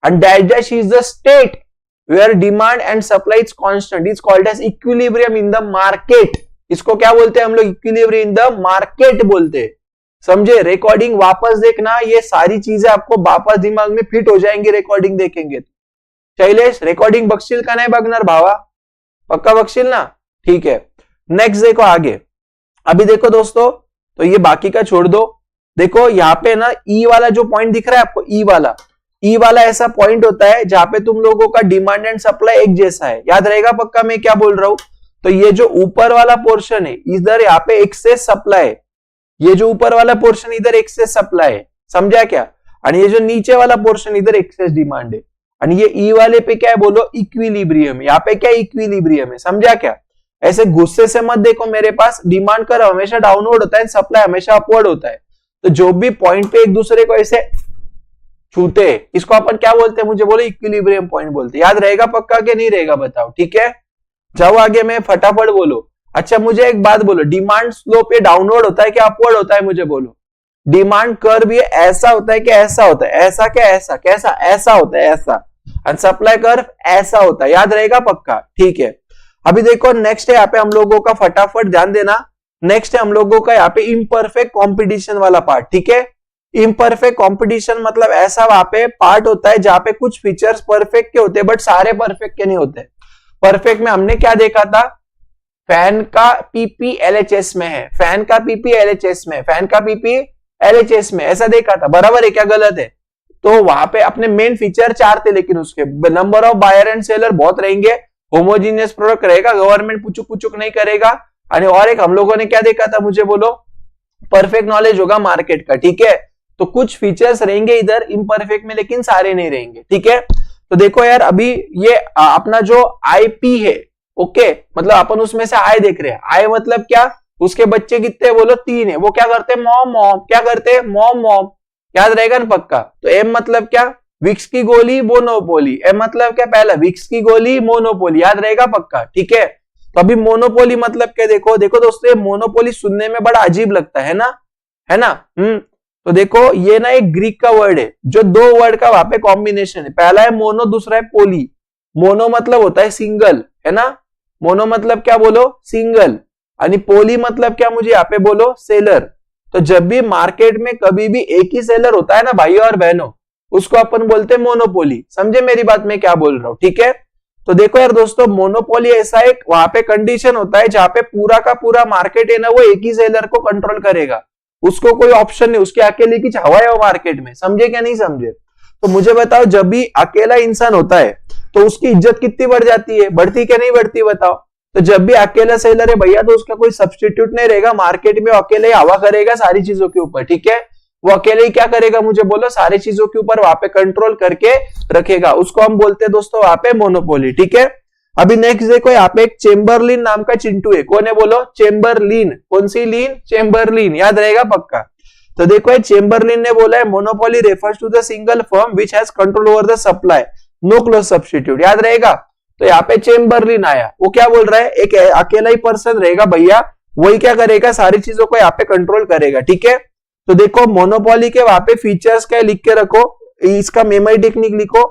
And that is the state where demand and supply is constant is called as equilibrium in the market. इसको क्या बोलते हैं हम लोग? equilibrium in the market बोलते हैं, समझे। रिकॉर्डिंग वापस देखना, ये सारी चीजें आपको वापस दिमाग में फिट हो जाएंगी रिकॉर्डिंग देखेंगे तो। शैलेश रिकॉर्डिंग बख्शील का नहीं बगनर भावा, पक्का बख्शील ना, ठीक है। नेक्स्ट देखो आगे। अभी देखो दोस्तों, तो ये बाकी का छोड़ दो। देखो यहाँ पे ना ई वाला जो पॉइंट दिख रहा है आपको, ई वाला, ई वाला ऐसा पॉइंट होता है जहां पे तुम लोगों का डिमांड एंड सप्लाई एक जैसा है, याद रहेगा पक्का मैं क्या बोल रहा हूं। तो ये जो ऊपर वाला पोर्शन है इधर यहाँ पे एक्सेस सप्लाई है, ये जो ऊपर वाला पोर्शन इधर एक्सेस सप्लाई है, समझा क्या। और ये जो नीचे वाला पोर्शन इधर एक्सेस डिमांड है, और ये ई वाले पे क्या है बोलो इक्विलिब्रियम, यहाँ पे क्या इक्विलिब्रियम है, समझा क्या। ऐसे गुस्से से मत देखो, मेरे पास डिमांड कर हमेशा डाउनवर्ड होता है, सप्लाई हमेशा अपवर्ड होता है। तो जो भी पॉइंट पे एक दूसरे को ऐसे छूते इसको अपन क्या बोलते हैं, मुझे बोलो इक्विलिब्रियम पॉइंट बोलते हैं। याद रहेगा पक्का के नहीं रहेगा बताओ, ठीक है। जाओ आगे में फटाफट बोलो। अच्छा मुझे एक बात बोलो, डिमांड स्लोप ये डाउनवर्ड होता है कि अपवर्ड होता है, मुझे बोलो। डिमांड कर्व ये ऐसा होता है कि ऐसा होता है, ऐसा क्या ऐसा, कैसा ऐसा होता है ऐसा, और सप्लाई कर्व ऐसा होता है, याद रहेगा पक्का, ठीक है। अभी देखो नेक्स्ट है यहाँ पे हम लोगों का, फटाफट ध्यान देना, नेक्स्ट है हम लोगों का यहाँ पे इम्परफेक्ट कॉम्पिटिशन वाला पार्ट, ठीक है। इम्परफेक्ट कॉम्पिटिशन मतलब ऐसा वहां पे पार्ट होता है जहां पे कुछ फीचर्स परफेक्ट के होते हैं बट सारे परफेक्ट के नहीं होते। परफेक्ट में हमने क्या देखा था, फैन का पीपी एलएचएस में है, फैन का पीपी एलएचएस में, फैन का पीपी एलएचएस में, ऐसा देखा था, बराबर है क्या गलत है। तो वहां पे अपने मेन फीचर 4 थे, लेकिन उसके number of buyer and seller बहुत रहेंगे, होमोजीनियस प्रोडक्ट रहेगा, गवर्नमेंट पुचुक पुचुक नहीं करेगा, और एक हम लोगों ने क्या देखा था मुझे बोलो, परफेक्ट नॉलेज होगा मार्केट का, ठीक है। तो कुछ फीचर्स रहेंगे इधर इम्परफेक्ट में लेकिन सारे नहीं रहेंगे, ठीक है। तो देखो यार अभी ये अपना जो आईपी है, ओके, मतलब अपन उसमें से आई देख रहे हैं, आई मतलब क्या, उसके बच्चे कितने बोलो 3 है, वो क्या करते हैं मॉम मॉम, क्या करते हैं मॉम मॉम, याद रहेगा ना पक्का। तो एम मतलब क्या, विक्स की गोली मोनोपोली, एम मतलब क्या, पहला विक्स की गोली मोनोपोली, याद रहेगा पक्का, ठीक है। तो अभी मोनोपोली मतलब क्या, देखो देखो दोस्तों, मोनोपोली सुनने में बड़ा अजीब लगता है ना, है ना। तो देखो ये ना एक ग्रीक का वर्ड है, जो 2 वर्ड का वहां पे कॉम्बिनेशन है, पहला है मोनो, दूसरा है पोली। मोनो मतलब होता है सिंगल, है ना, मोनो मतलब क्या बोलो सिंगल, यानी पोली मतलब क्या, मुझे यहाँ पे बोलो सेलर। तो जब भी मार्केट में कभी भी एक ही सेलर होता है ना भाइयों और बहनों, उसको अपन बोलते हैं मोनोपोली, समझे मेरी बात मैं क्या बोल रहा हूं, ठीक है। तो देखो यार दोस्तों, मोनोपोली ऐसा एक वहां पे कंडीशन होता है जहां पे पूरा का पूरा मार्केट है ना वो एक ही सेलर को कंट्रोल करेगा, उसको कोई ऑप्शन नहीं, उसके अकेले की हवा है वो मार्केट में, समझे क्या नहीं समझे। तो मुझे बताओ जब भी अकेला इंसान होता है तो उसकी इज्जत कितनी बढ़ जाती है, बढ़ती क्या नहीं बढ़ती बताओ। तो जब भी अकेला सेलर है भैया तो उसका कोई सब्स्टिट्यूट नहीं रहेगा मार्केट में, अकेले हवा करेगा सारी चीजों के ऊपर, ठीक है। वो अकेले ही क्या करेगा मुझे बोलो, सारी चीजों के ऊपर वहां पे कंट्रोल करके रखेगा, उसको हम बोलते हैं दोस्तों वहां पे मोनोपोली, ठीक है। अभी नेक्स्ट देखो यहाँ पे एक चेम्बरलिन नाम का चिंटू है, कौन है बोलो, चेम्बरलिन, कौन सी लीन, चेम्बरलिन, याद रहेगा पक्का। तो देखो ये चेम्बरलिन ने बोला है monopoly refers to the single firm which has control over the supply, no close substitute, याद रहेगा। तो यहाँ पे चेम्बरलिन आया, वो क्या बोल रहा है, एक अकेला ही पर्सन रहेगा भैया, वही क्या करेगा, सारी चीजों को यहाँ पे कंट्रोल करेगा, ठीक है। तो देखो मोनोपोली के वहां पे फीचर्स क्या लिख के रखो, इसका मेमोरी टेक्निक लिखो,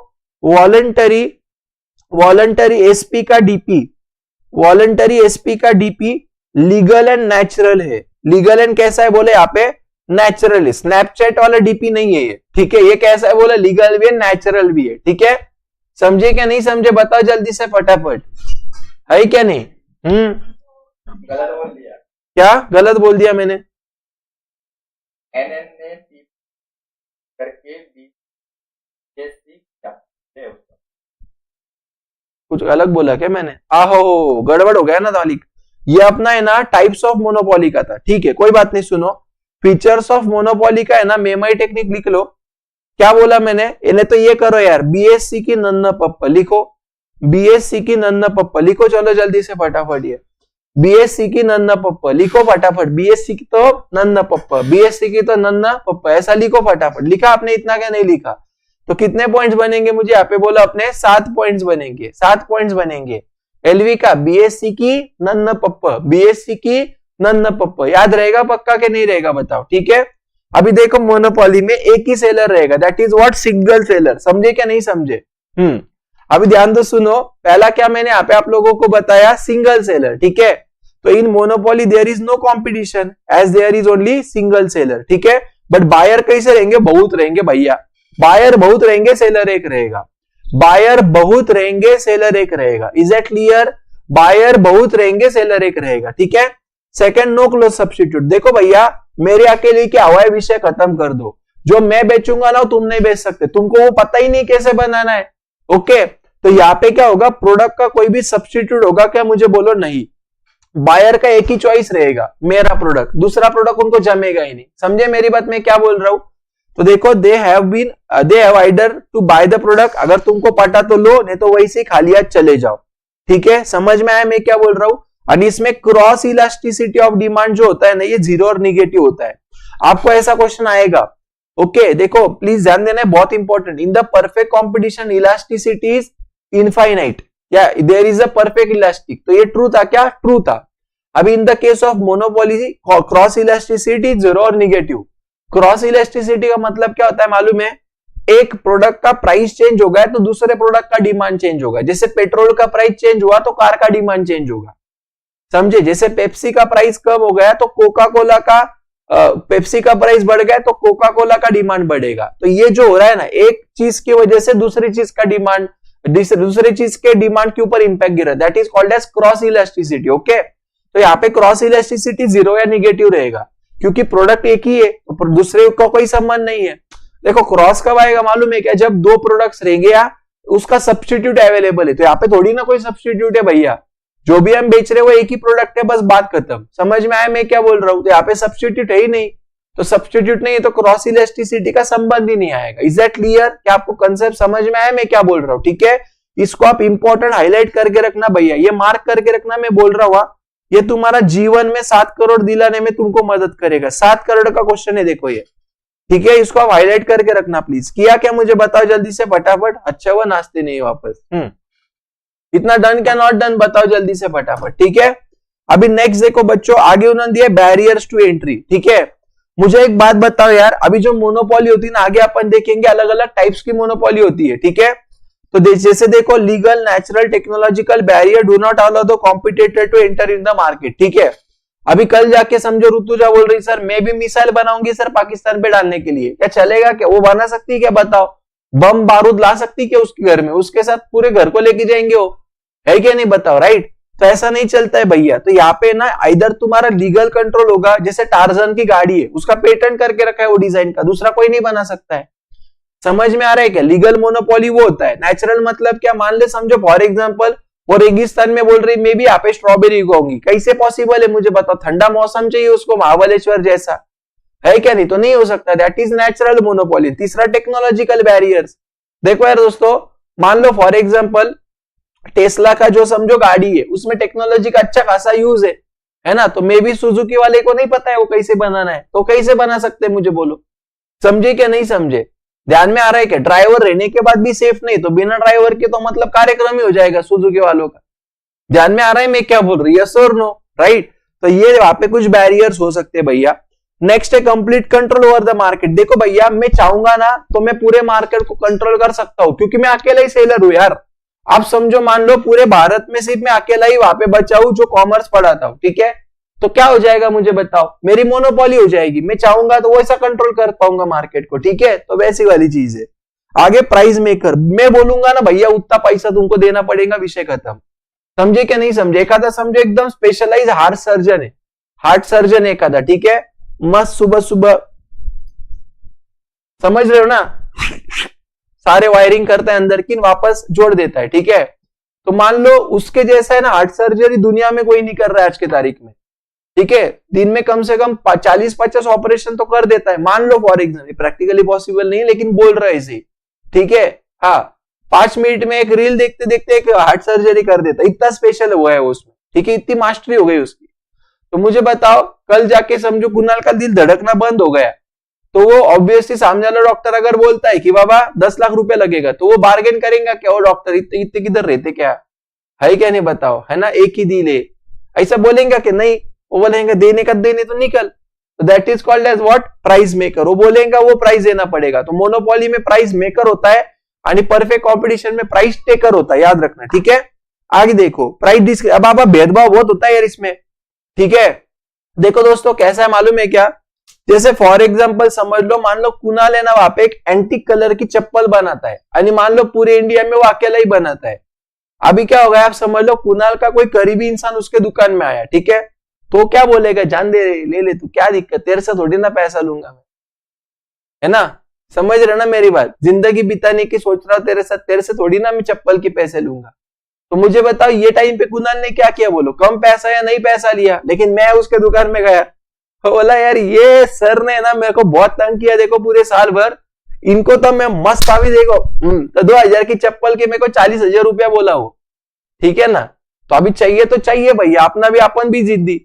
वॉलंटरी एसपी का डीपी, वॉलंटरी एसपी का डीपी लीगल एंड नेचुरल है, लीगल एंड कैसा है बोले यहाँ पे नेचुरल है, स्नैपचैट वाला डीपी नहीं है ये, ठीक है। ये कैसा है बोले, लीगल भी है नेचुरल भी है, ठीक है। समझे क्या नहीं समझे बताओ जल्दी से फटाफट, है क्या नहीं। गलत बोल दिया, क्या गलत बोल दिया मैंने, एनएन ने करके बीएससी क्या कुछ अलग बोला क्या मैंने, आहो गड़बड़ हो गया ना तालिक। ये अपना है ना टाइप्स ऑफ मोनोपोली का था, ठीक है कोई बात नहीं। सुनो फीचर्स ऑफ मोनोपोली का है ना मेमोरी टेक्निक लिख लो, क्या बोला मैंने, इन्हें तो ये करो यार, बीएससी की नन्ना पप्पा लिखो, बीएससी की नन्ना पप्पा लिखो, चलो जल्दी से फटाफट, ये बीएससी की नन्ना पप्पा लिखो फटाफट, बीएससी की तो नन्ना पप्पा, बीएससी की तो नन्ना पप्पा, ऐसा लिखो फटाफट। लिखा आपने इतना क्या नहीं लिखा, तो कितने पॉइंट्स बनेंगे मुझे यहाँ पे बोलो, अपने 7 पॉइंट्स बनेंगे, 7 पॉइंट्स बनेंगे। एलवी का बीएससी की नन्ना पप्पा, बीएससी की नन्ना पप्पा, याद रहेगा पक्का के नहीं रहेगा बताओ, ठीक है। अभी देखो मोनोपोली में एक ही सेलर रहेगा, that is what single seller, समझे क्या नहीं समझे। अभी ध्यान दो सुनो, पहला क्या मैंने यहाँ पे आप लोगों को बताया, सिंगल सेलर, ठीक है। तो in monopoly there is no competition as there is only single seller, ठीक है। बट बायर कैसे रहेंगे, बहुत रहेंगे भैया, बायर बहुत रहेंगे सेलर एक रहेगा, बायर बहुत रहेंगे सेलर एक रहेगा, इज दैट क्लियर। बायर बहुत रहेंगे सेलर एक रहेगा, ठीक है। सेकंड नो क्लोज सब्स्टिट्यूट, देखो भैया मेरे अकेले की हवाई विषय खत्म कर दो, जो मैं बेचूंगा ना तुम नहीं बेच सकते, तुमको वो पता ही नहीं कैसे बनाना है। ओके, तो यहाँ पे क्या होगा, प्रोडक्ट का कोई भी सब्स्टिट्यूट होगा क्या, मुझे बोलो नहीं। बायर का एक ही चॉइस रहेगा, मेरा प्रोडक्ट, दूसरा प्रोडक्ट उनको जमेगा ही नहीं। समझे मेरी बात मैं क्या बोल रहा हूं? तो देखो they have either to buy the product, अगर तुमको पटा तो लो, नहीं तो वैसे ही खाली हाथ चले जाओ। ठीक है, समझ में आया मैं क्या बोल रहा हूं? और इसमें क्रॉस इलास्टिसिटी ऑफ डिमांड जो होता है ना, ये जीरो और निगेटिव होता है। आपको ऐसा क्वेश्चन आएगा। ओके, देखो प्लीज ध्यान देना है, बहुत important. In the perfect competition elasticity is infinite, या there is a perfect elastic. तो ये ट्रू था क्या? ट्रू था। अभी in the case of monopoly cross elasticity zero और निगेटिव। क्रॉस इलास्टिसिटी का मतलब क्या होता है मालूम है? एक प्रोडक्ट का प्राइस चेंज हो गया तो दूसरे प्रोडक्ट का डिमांड चेंज होगा। जैसे पेट्रोल का प्राइस चेंज हुआ तो कार का डिमांड चेंज होगा। समझे? जैसे पेप्सी का प्राइस कम हो गया तो कोका कोला का पेप्सी का प्राइस बढ़ गया तो कोका कोला का डिमांड बढ़ेगा। तो ये जो हो रहा है ना, एक चीज की वजह से दूसरी चीज का डिमांड, दूसरे चीज के डिमांड के ऊपर इंपैक्ट गिरा, that is called as cross elasticity. Okay, तो यहाँ पे क्रॉस इलास्टिसिटी जीरो या निगेटिव रहेगा, क्योंकि प्रोडक्ट एक ही है तो दूसरे का कोई संबंध नहीं है। देखो क्रॉस कब आएगा मालूम है क्या? जब दो प्रोडक्ट्स रहेंगे या उसका सब्स्टिट्यूट अवेलेबल है। तो यहाँ पे थोड़ी ना कोई सब्स्टिट्यूट है भैया, जो भी हम बेच रहे हैं वो एक ही प्रोडक्ट है, बस बात खत्म। समझ में आया मैं क्या बोल रहा हूँ? तो यहाँ पे सब्स्टिट्यूट है ही नहीं, तो सब्स्टिट्यूट नहीं है तो क्रॉस इलास्टिसिटी का संबंध ही नहीं आएगा। Is that clear? क्या आपको कंसेप्ट समझ में आया मैं क्या बोल रहा हूँ? ठीक है, इसको आप इंपॉर्टेंट हाईलाइट करके रखना भैया, ये मार्क करके रखना। मैं बोल रहा हूँ ये तुम्हारा जीवन में 7 करोड़ दिलाने में तुमको मदद करेगा। 7 करोड़ का क्वेश्चन है, देखो ये। ठीक है, इसको आप हाईलाइट करके रखना प्लीज। किया क्या मुझे बताओ जल्दी से फटाफट। अच्छा वो नाचते नहीं वापस। इतना डन क्या नॉट डन बताओ जल्दी से फटाफट। ठीक है, अभी नेक्स्ट देखो बच्चों, आगे उन्होंने दिया बैरियर्स टू एंट्री। ठीक है, मुझे एक बात बताओ यार, अभी जो मोनोपोली होती है ना, आगे अपन देखेंगे अलग अलग टाइप्स की मोनोपोली होती है। ठीक है, तो जैसे देखो legal, natural, technological barrier do not allow the competitor to enter in the market. ठीक है, अभी कल जाके समझो ऋतुजा बोल रही सर मैं भी मिसाइल बनाऊंगी सर पाकिस्तान पे डालने के लिए, क्या चलेगा क्या? वो बना सकती है क्या बताओ? बम बारूद ला सकती है क्या उसके घर में? उसके साथ पूरे घर को लेके जाएंगे वो, है क्या नहीं बताओ? राइट, तो ऐसा नहीं चलता है भैया। तो यहाँ पे ना इधर तुम्हारा लीगल कंट्रोल होगा, जैसे टार्जन की गाड़ी है उसका पेटेंट करके रखा है वो डिजाइन का, दूसरा कोई नहीं बना सकता है। समझ में आ रहा है क्या? लीगल मोनोपोली वो होता है। नेचुरल मतलब क्या? मान ले समझो फॉर एग्जांपल वो रेगिस्तान में बोल रही मैं भी यहाँ पे स्ट्रॉबेरी उगाऊंगी, कैसे पॉसिबल है मुझे बताओ? ठंडा मौसम चाहिए उसको महाबलेश्वर जैसा, है क्या? नहीं तो नहीं हो सकता। That is natural monopoly. तीसरा टेक्नोलॉजिकल बैरियर्स। देखो यार दोस्तों, मान लो फॉर एग्जांपल टेस्ला का जो समझो गाड़ी है उसमें टेक्नोलॉजी का अच्छा खासा यूज है ना, तो मे भी सुजुकी वाले को नहीं पता है वो कैसे बनाना है, तो कैसे बना सकते मुझे बोलो? समझे क्या नहीं समझे? ध्यान में आ रहा है क्या? ड्राइवर रहने के बाद भी सेफ नहीं, तो बिना ड्राइवर के तो मतलब कार्यक्रम ही हो जाएगा सुजुकी वालों का। ध्यान में आ रहा है मैं क्या बोल रही? यस और नो? राइट, तो ये वहां पे कुछ बैरियर्स हो सकते हैं भैया। नेक्स्ट है complete control over the market. देखो भैया मैं चाहूंगा ना तो मैं पूरे मार्केट को कंट्रोल कर सकता हूं, क्योंकि मैं अकेला ही सेलर हूं यार। आप समझो मान लो पूरे भारत में सिर्फ मैं अकेला ही वहां पे बचा हूं जो कॉमर्स पढ़ाता हूं। ठीक है, तो क्या हो जाएगा मुझे बताओ? मेरी मोनोपोली हो जाएगी। मैं चाहूंगा तो वैसा कंट्रोल कर पाऊंगा मार्केट को। ठीक है, तो वैसी वाली चीज है। आगे प्राइस मेकर, मैं बोलूंगा ना भैया उतना पैसा तुमको देना पड़ेगा, विषय खत्म। समझे क्या नहीं समझे? एखादा समझो एकदम स्पेशलाइज हार्ट सर्जन है, हार्ट सर्जन एखादा, ठीक है, मस्त सुबह सुबह समझ रहे हो ना, सारे वायरिंग करता है अंदर की वापस जोड़ देता है। ठीक है, तो मान लो उसके जैसा है ना हार्ट सर्जरी दुनिया में कोई नहीं कर रहा है आज की तारीख में। ठीक है, दिन में कम से कम 40-50 ऑपरेशन तो कर देता है, मान लो फॉर एग्जाम्पल। प्रैक्टिकली पॉसिबल नहीं लेकिन बोल रहा है इसे। ठीक है, हाँ 5 मिनट में एक रील देखते देखते एक हार्ट सर्जरी कर देता है, इतना स्पेशल हुआ है वो उसमें। ठीक है, इतनी मास्टरी हो गई उसकी। तो मुझे बताओ कल जाके समझो कुणाल का दिल धड़कना बंद हो गया, तो वो ऑब्वियसली सामने वाला डॉक्टर अगर बोलता है कि बाबा 10 लाख रुपए लगेगा, तो वो बार्गेन करेगा क्या? वो डॉक्टर इतने इतने किधर रहते क्या है क्या नहीं बताओ, है ना, एक ही दिल है, ऐसा बोलेंगे कि नहीं? वो बोलेंगे देने का देने तो निकल। तो that is called as what? Price maker. वो बोलेगा वो प्राइस देना पड़ेगा। तो मोनोपोली में प्राइस मेकर होता है और परफेक्ट कॉम्पिटिशन में प्राइस टेकर होता है, याद रखना। ठीक है, आगे देखो प्राइस डिस्क। अब बाबा भेदभाव बहुत होता है यार इसमें। ठीक है, देखो दोस्तों कैसा है मालूम है क्या? जैसे फॉर एग्जांपल समझ लो, मान लो कुणाल है ना वहां पे एक एंटीक कलर की चप्पल बनाता है, यानी मान लो पूरे इंडिया में वो अकेला ही बनाता है। अभी क्या होगा आप समझ लो, कुणाल का कोई करीबी इंसान उसके दुकान में आया, ठीक है, तो क्या बोलेगा? जान दे ले ले तू, क्या दिक्कत, तेरे से थोड़ी ना पैसा लूंगा मैं, है ना, समझ रहे ना मेरी बात। जिंदगी बिताने की सोच रहा हूं तेरे साथ, तेरे से थोड़ी ना मैं चप्पल के पैसे लूंगा। तो मुझे बताओ ये टाइम पे कुणाल ने क्या किया, बोलो कम पैसा या नहीं पैसा लिया, लेकिन मैं उसके दुकान में गया, बोला यार ये सर ने ना मेरे को बहुत तंग किया, देखो पूरे साल भर, इनको तो मैं मस्त अभी देखो तो 2000 की चप्पल के मेरे को 40,000 रुपया बोला वो, ठीक है ना। तो अभी चाहिए तो चाहिए भैया, अपना भी अपन भी जिद्दी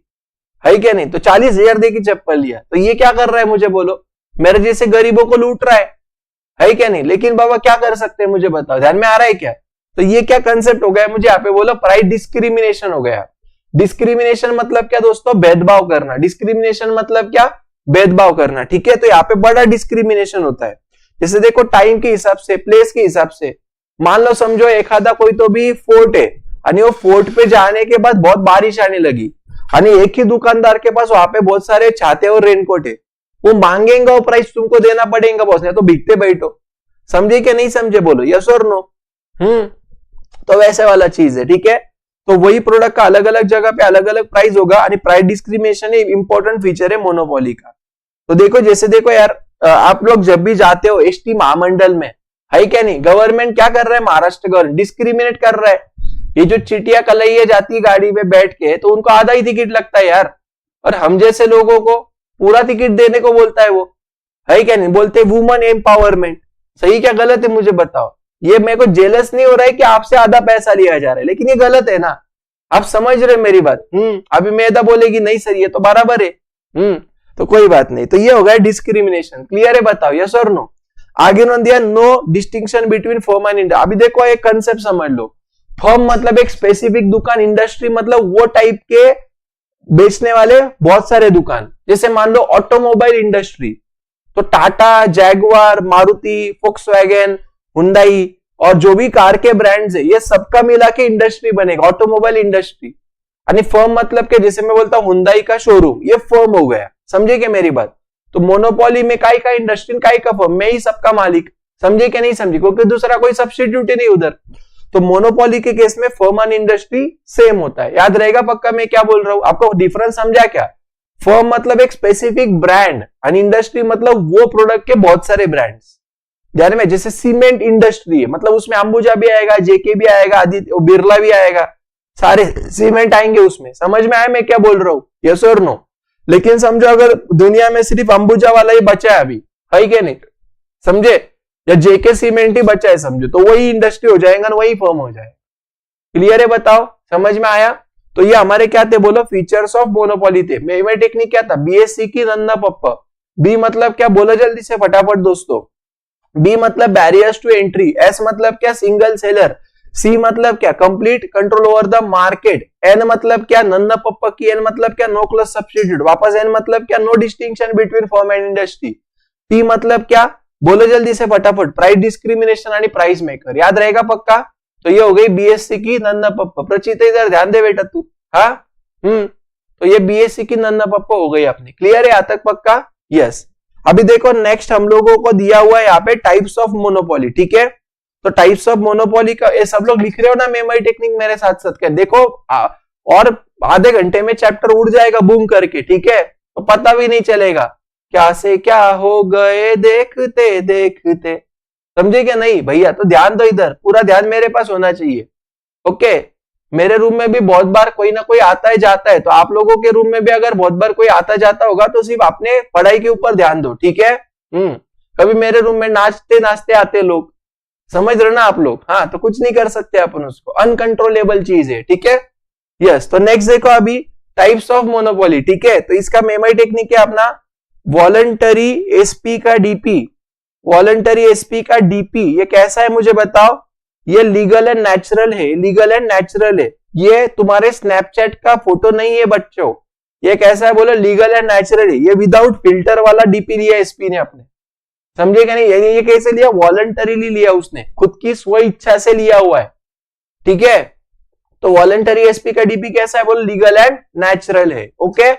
है क्या नहीं। तो 40,000 दे की चप्पल लिया, तो ये क्या कर रहा है मुझे बोलो, मेरे जैसे गरीबों को लूट रहा है क्या नहीं। लेकिन बाबा क्या कर सकते हैं मुझे बताओ, ध्यान में आ रहा है क्या। तो ये क्या कंसेप्ट हो गया मुझे यहाँ पे बोलो, प्राइस डिस्क्रिमिनेशन हो गया। डिस्क्रिमिनेशन मतलब क्या दोस्तों, भेदभाव करना। डिस्क्रिमिनेशन मतलब क्या, भेदभाव करना, ठीक है। तो यहाँ पे बड़ा डिस्क्रिमिनेशन होता है। जैसे देखो टाइम के हिसाब से, प्लेस के हिसाब से, मान लो समझो एक आधा कोई तो भी फोर्ट है, यानी वो फोर्ट पे जाने के बाद बहुत बारिश आने लगी, यानी एक ही दुकानदार के पास वहां पे बहुत सारे छाते और रेनकोट है, वो मांगेगा वो प्राइस तुमको देना पड़ेगा बॉस, नहीं तो भीगते बैठो। समझे क्या नहीं समझे, बोलो यस और नो। तो वैसे वाला चीज है, ठीक है। तो वही प्रोडक्ट का अलग अलग जगह पे अलग अलग प्राइस होगा, और प्राइस डिस्क्रिमिनेशन इंपॉर्टेंट फीचर है मोनोपोली का। तो देखो जैसे देखो यार, आप लोग जब भी जाते हो एसटी महामंडल में, है क्या नहीं, गवर्नमेंट क्या कर रहा है, महाराष्ट्र गवर्नमेंट डिस्क्रिमिनेट कर रहा है। ये जो चिटिया कलैया जाती है गाड़ी में बैठ के, तो उनको आधा ही टिकट लगता है यार, और हम जैसे लोगों को पूरा टिकट देने को बोलता है वो, है क्या नहीं। बोलते वुमन एम्पावरमेंट, सही क्या गलत है मुझे बताओ। ये मेरे को जेलस नहीं हो रहा है कि आपसे आधा पैसा लिया जा रहा है, लेकिन ये गलत है ना, आप समझ रहे मेरी बात। अभी मेदा बोलेगी नहीं सर ये तो बराबर है, तो कोई बात नहीं। तो ये हो गया डिस्क्रिमिनेशन, क्लियर है, बताओ यस और नो। आगे उन्होंने दिया no distinction between firm and industry. अभी देखो एक कंसेप्ट समझ लो, फर्म मतलब एक स्पेसिफिक दुकान, इंडस्ट्री मतलब वो टाइप के बेचने वाले बहुत सारे दुकान। जैसे मान लो ऑटोमोबाइल इंडस्ट्री, तो Tata, Jaguar, Maruti, Volkswagen, Hyundai और जो भी कार के ब्रांड्स है, ये सबका मिला के इंडस्ट्री बनेगा, ऑटोमोबाइल इंडस्ट्री। यानी फर्म मतलब के जैसे मैं बोलता हूं हुंडई का शोरूम, ये फर्म हो गया, समझे क्या मेरी बात। तो मोनोपोली में काय का इंडस्ट्री, काय का फर्म, मैं ही सबका मालिक, समझे क्या नहीं समझे, क्योंकि दूसरा कोई सब्स्टिट्यूट ही नहीं उधर। तो मोनोपोली के केस में फर्म एंड इंडस्ट्री सेम होता है, याद रहेगा पक्का मैं क्या बोल रहा हूं, आपको डिफरेंस समझा क्या। फर्म मतलब एक स्पेसिफिक ब्रांड, एंड इंडस्ट्री मतलब वो प्रोडक्ट के बहुत सारे ब्रांड्स। ध्यान में, जैसे सीमेंट इंडस्ट्री है, मतलब उसमें अंबुजा भी आएगा, जेके भी आएगा, आदित्य बिरला भी आएगा, सारे सीमेंट आएंगे उसमें। समझ में आया मैं क्या बोल रहा हूं, यस और नो। लेकिन समझो अगर दुनिया में सिर्फ अंबुजा वाला ही बचा है अभी, है क्या नहीं, समझे, या जेके सीमेंट ही बचा है समझो, तो वही इंडस्ट्री हो जाएगा, वही फर्म हो जाएगा। क्लियर है, बताओ समझ में आया। तो ये हमारे क्या थे बोलो, फीचर्स ऑफ मोनोपोली थे। मेरी टेक्निक क्या था, बीएससी की नन्ना पप्पा। बी मतलब क्या, बोलो जल्दी से फटाफट दोस्तों। बी मतलब बैरियर्स टू एंट्री, एस मतलब क्या, सिंगल सेलर, सी मतलब क्या, complete control over the market, N मतलब क्या, नन्ना पप्पा की, एन मतलब क्या, नो क्लॉज सब्स्टिट्यूट, वापस एन मतलब क्या, no distinction between firm and industry, P मतलब क्या, बोलो जल्दी से फटाफट, price discrimination and price maker, याद रहेगा पक्का। तो ये हो गई बीएससी की नन्ना पप्पा। प्रचित इधर ध्यान दे बेटा तू, हाँ तो ये बीएससी की नन्ना पप्पा हो गई अपनी, क्लियर है यहाँ तक पक्का, यस। अभी देखो नेक्स्ट हम लोगों को दिया हुआ है यहाँ पे टाइप्स ऑफ मोनोपोली, ठीक है। तो टाइप्स ऑफ मोनोपोली का ये सब लोग लिख रहे हो ना मेमोरी टेक्निक मेरे साथ साथ क्या, देखो और आधे घंटे में चैप्टर उड़ जाएगा बूम करके, ठीक है। तो पता भी नहीं चलेगा क्या से क्या हो गए देखते देखते, समझे क्या नहीं भैया। तो ध्यान दो इधर, पूरा ध्यान मेरे पास होना चाहिए, ओके। मेरे रूम में भी बहुत बार कोई ना कोई आता है जाता है, तो आप लोगों के रूम में भी अगर बहुत बार कोई आता जाता होगा तो सिर्फ अपने पढ़ाई के ऊपर ध्यान दो, ठीक है। कभी मेरे रूम में नाचते नाचते आते लोग, समझ रहे ना आप लोग, हाँ, तो कुछ नहीं कर सकते अपन उसको, अनकंट्रोलेबल चीज है, ठीक है, यस। तो नेक्स्ट देखो अभी टाइप्स ऑफ मोनोपोली, ठीक है। तो इसका मेमोरी टेक्निक है अपना वॉलंटरी एसपी का डीपी, वॉलंटरी एसपी का डीपी, ये कैसा है मुझे बताओ। ये लीगल एंड नेचुरल है, लीगल एंड नेचुरल है, ये तुम्हारे स्नैपचैट का फोटो नहीं है बच्चों, ये कैसा है बोलो, लीगल एंड नेचुरल है। ये विदाउट फिल्टर वाला डीपी लिया एसपी ने अपने, समझे क्या नहीं। ये कैसे लिया, वॉलंटरीली लिया उसने, खुद की स्व इच्छा से लिया हुआ है, ठीक है। तो वॉलंटरी एसपी का डीपी कैसा है बोलो, लीगल एंड नेचुरल है, ओके।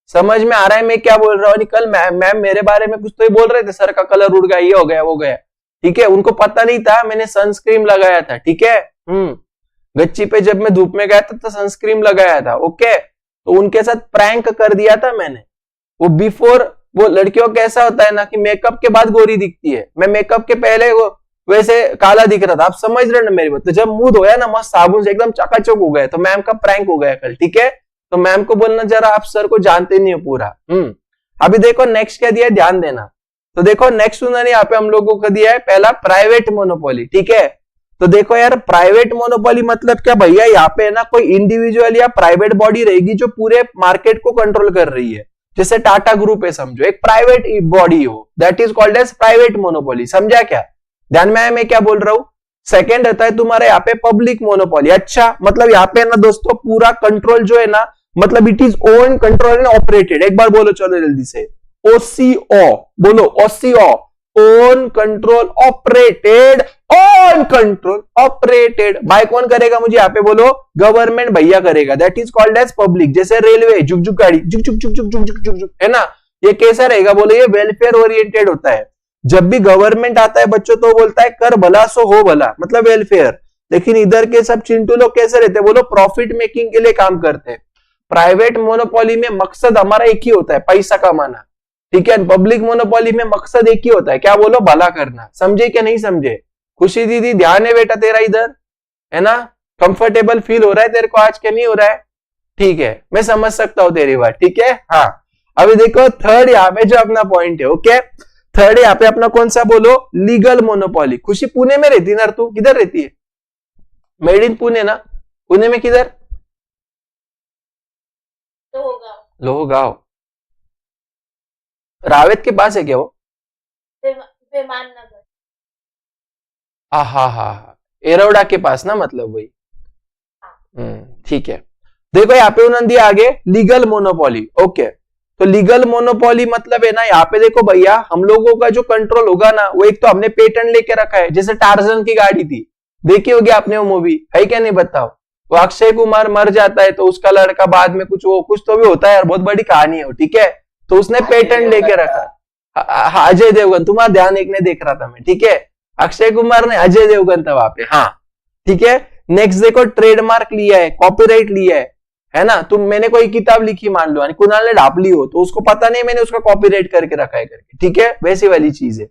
समझ में आ रहा है मैं क्या बोल रहा हूँ। कल मैम मेरे बारे में कुछ तो ही बोल रहे थे, सर का कलर उड़ गया, ये हो गया वो गया, ठीक है। उनको पता नहीं था मैंने सनस्क्रीन लगाया था, ठीक है। गच्ची पे जब मैं धूप में गया था तो सनस्क्रीन लगाया था, ओके। तो उनके साथ प्रैंक कर दिया था मैंने, वो बिफोर वो लड़कियों का ऐसा होता है ना कि मेकअप के बाद गोरी दिखती है, मैं मेकअप के पहले वो वैसे काला दिख रहा था, आप समझ रहे हो ना मेरी बात। तो जब मुंह धोया ना मस्त साबुन से एकदम चकाचक हो गए, तो मैम का प्रैंक हो गया कल, ठीक है। तो मैम को बोलना जरा आप सर को जानते नहीं हो पूरा। अभी देखो नेक्स्ट क्या दिया है, ध्यान देना। तो देखो नेक्स्ट उन्होंने यहाँ पे हम लोगों को दिया है पहला प्राइवेट मोनोपोली, ठीक है। तो देखो यार प्राइवेट मोनोपोली मतलब क्या भैया, यहाँ पे ना कोई इंडिविजुअल या प्राइवेट बॉडी रहेगी जो पूरे मार्केट को कंट्रोल कर रही है। जैसे टाटा ग्रुप है समझो, एक प्राइवेट बॉडी हो, that is called as private monopoly. समझा क्या, ध्यान में आया मैं क्या बोल रहा हूं। सेकेंड रहता है तुम्हारे यहाँ पे पब्लिक मोनोपोली। अच्छा मतलब यहाँ पे ना दोस्तों पूरा कंट्रोल जो है ना, मतलब it is own control and operated. एक बार बोलो चलो जल्दी से, ओसीओ बोलो, OCO, own control operated, on control operated by कौन करेगा, मुझे यहाँ पे बोलो गवर्नमेंट भैया करेगा, that is called as public. जैसे रेलवे झुक झुक गाड़ी झुक झुक झुक झुक झुक झुक झुक, है ना, ये कैसा रहेगा बोलो, ये वेलफेयर ओरिएंटेड होता है। जब भी गवर्नमेंट आता है बच्चों तो बोलता है कर भला सो हो भला, मतलब वेलफेयर। लेकिन इधर के सब चिंटू लोग कैसे रहते हैं बोलो, प्रॉफिट मेकिंग के लिए काम करते हैं। प्राइवेट मोनोपोली में मकसद हमारा एक ही होता है, पैसा कमाना, ठीक है। पब्लिक मोनोपोली में मकसद एक ही होता है, क्या बोलो, भला करना। समझे क्या नहीं समझे। खुशी दीदी ध्यान है बेटा तेरा इधर, है ना, कंफर्टेबल फील हो रहा है तेरे को आज के नहीं हो रहा है, ठीक है, मैं समझ सकता हूं तेरी बात, ठीक है। हाँ अभी देखो थर्ड यहाँ पे जो अपना पॉइंट है, ओके, थर्ड यहाँ पे अपना कौन सा बोलो, लीगल मोनोपोली। खुशी पुणे में रहती ना, तू किधर रहती है, मेड इन पुणे ना, पुणे में किधर, लोहगांव, रावेत के पास है क्या वो, विमान नगर, हा एरोडा के पास ना, मतलब वही, ठीक है। देखो यहाँ पे उन्होंने दिया आगे लीगल मोनोपोली, ओके। तो लीगल मोनोपोली मतलब है ना, यहाँ पे देखो भैया हम लोगों का जो कंट्रोल होगा ना, वो एक तो हमने पेटेंट लेके रखा है। जैसे टार्जन की गाड़ी थी, देखी होगी आपने वो मूवी, है क्या नहीं बताओ। तो अक्षय कुमार मर जाता है तो उसका लड़का बाद में कुछ तो भी होता है यार, बहुत बड़ी कहानी है, ठीक है। तो उसने पेटेंट लेके रखा, अजय देवगन, तुम्हारा ध्यान एक ने देख रहा था मैं, ठीक है, अक्षय कुमार ने, अजय देवगन था वहां पे, हाँ ठीक है। नेक्स्ट देखो ट्रेडमार्क लिया है, कॉपीराइट लिया है ना। तुम मैंने कोई किताब लिखी मान लो, कुणाल ने ढाप ली हो, तो उसको पता नहीं मैंने उसका कॉपीराइट करके रखा है करके, ठीक है, वैसी वाली चीज है।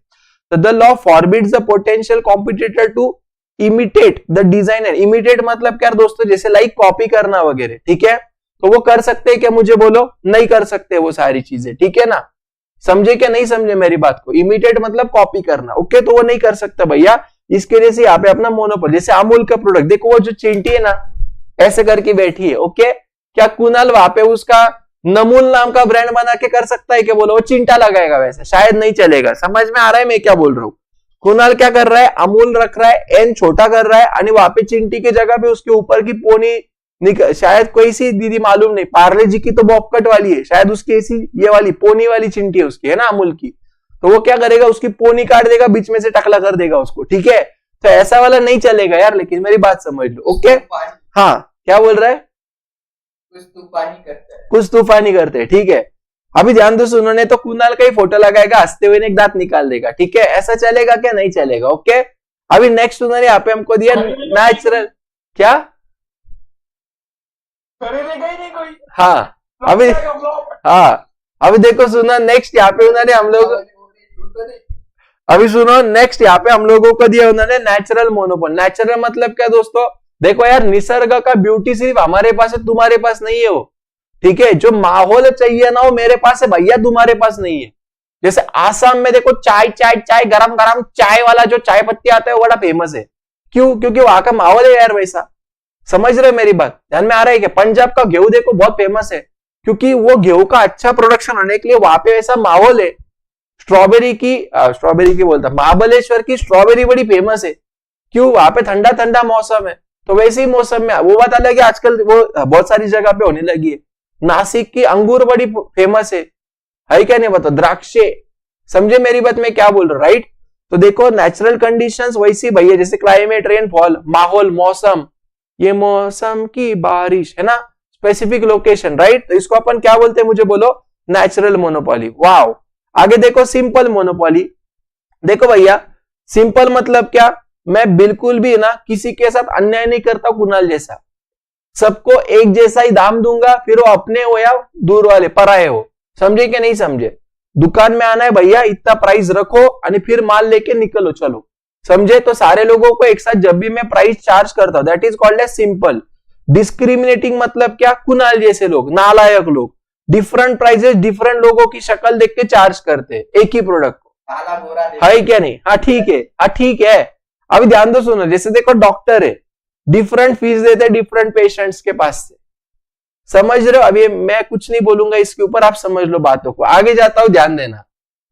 तो the law forbids the potential competitor to imitate the designer. Imitate मतलब क्या दोस्तों, जैसे लाइक कॉपी करना वगैरह, ठीक है। तो वो कर सकते हैं क्या, मुझे बोलो, नहीं कर सकते वो सारी चीजें, ठीक है ना। समझे क्या नहीं समझे मेरी बात को, इमिटेट मतलब कॉपी करना, ओके, तो वो नहीं कर सकता भैया। इसके लिए से यहाँ पे अपना मोनोपोली, जैसे अमूल का प्रोडक्ट देखो, वो जो चिंटी है ना ऐसे करके बैठी है, ओके, क्या कुणाल वहां पे उसका नमूल नाम का ब्रांड बना के कर सकता है क्या, बोलो, वो चिंटा लगाएगा वैसे, शायद नहीं चलेगा। समझ में आ रहा है मैं क्या बोल रहा हूँ। कुणाल क्या कर रहा है, अमूल रख रहा है, एन छोटा कर रहा है, और वहां पे चिंटी की जगह पे उसके ऊपर की पोनी शायद कोई सी दीदी मालूम नहीं, पार्ले जी की तो बॉपकट वाली है, शायद उसकी ऐसी ये वाली पोनी वाली चिंटी है उसकी, है ना, अमूल की। तो वो क्या करेगा, उसकी पोनी काट देगा, बीच में से टकला कर देगा उसको, ठीक है। तो ऐसा वाला नहीं चलेगा यार, लेकिन मेरी बात समझ लो, ओके। हाँ क्या बोल रहा है, कुछ तूफानी करते हैं, ठीक है। अभी ध्यान दो, उन्होंने तो कुणाल का ही फोटो लगाएगा, हंसते हुए एक दांत निकाल देगा, ठीक है, ऐसा चलेगा क्या, नहीं चलेगा, ओके। अभी नेक्स्ट उन्होंने यहाँ पे हमको दिया नेचुरल, क्या, हाँ अभी देखो सुनो नेक्स्ट यहाँ पे उन्होंने हम लोग, अभी सुनो नेक्स्ट यहाँ पे हम लोगों को दिया उन्होंने नेचुरल मोनोपोली। नेचुरल मतलब क्या दोस्तों, देखो यार निसर्ग का ब्यूटी सिर्फ हमारे पास है, तुम्हारे पास नहीं है वो, ठीक है। जो माहौल चाहिए ना वो मेरे पास है भैया, तुम्हारे पास नहीं है। जैसे आसाम में देखो चाय चाय चाय, गरम गरम चाय वाला जो चाय पत्ती आता है वो बड़ा फेमस है, क्यों, क्योंकि वहां का माहौल है यार वैसा। समझ रहे मेरी बात, ध्यान में आ रहा है क्या। पंजाब का गेहूं देखो बहुत फेमस है, क्योंकि वो गेहूं का अच्छा प्रोडक्शन होने के लिए वहां पे ऐसा माहौल है। स्ट्रॉबेरी की बोलता, महाबलेश्वर की स्ट्रॉबेरी बड़ी फेमस है, क्यों, वहां पे ठंडा ठंडा मौसम है। तो वैसे ही मौसम में वो बात अलग है, आजकल वो बहुत सारी जगह पे होने लगी है। नासिक की अंगूर बड़ी फेमस है क्या नहीं बता, द्राक्षे, समझे मेरी बात मैं क्या बोल रहा हूँ, राइट। तो देखो नेचुरल कंडीशंस वैसी भैया, जैसे क्लाइमेट, रेनफॉल, माहौल, मौसम, ये मौसम की बारिश, है ना, स्पेसिफिक लोकेशन, राइट। तो इसको अपन क्या बोलते हैं, मुझे बोलो, नेचुरल मोनोपोली। वाओ, आगे देखो सिंपल मोनोपोली। देखो भैया सिंपल मतलब क्या, मैं बिल्कुल भी ना किसी के साथ अन्याय नहीं करता, कुणाल जैसा, सबको एक जैसा ही दाम दूंगा, फिर वो अपने हो या दूर वाले पराये हो, समझे क्या नहीं समझे। दुकान में आना है भैया, इतना प्राइस रखो और फिर माल लेके निकलो, चलो, समझे? तो सारे लोगों को एक साथ जब भी मैं प्राइस चार्ज करता हूं, that is called as simple. Discriminating मतलब क्या? कुणाल जैसे लोग, नालायक लोग, डिफरेंट प्राइसेस डिफरेंट लोगों की शक्ल देख के चार्ज करते हैं एक ही प्रोडक्ट को, काला गोरा है क्या नहीं? हाँ ठीक है, हाँ ठीक है। अभी ध्यान दो, सुनो, जैसे देखो डॉक्टर है, डिफरेंट फीस देते हैं डिफरेंट पेशेंट्स के पास से, समझ रहे हो? अभी मैं कुछ नहीं बोलूंगा इसके ऊपर, आप समझ लो बातों को, आगे जाता हूं, ध्यान देना।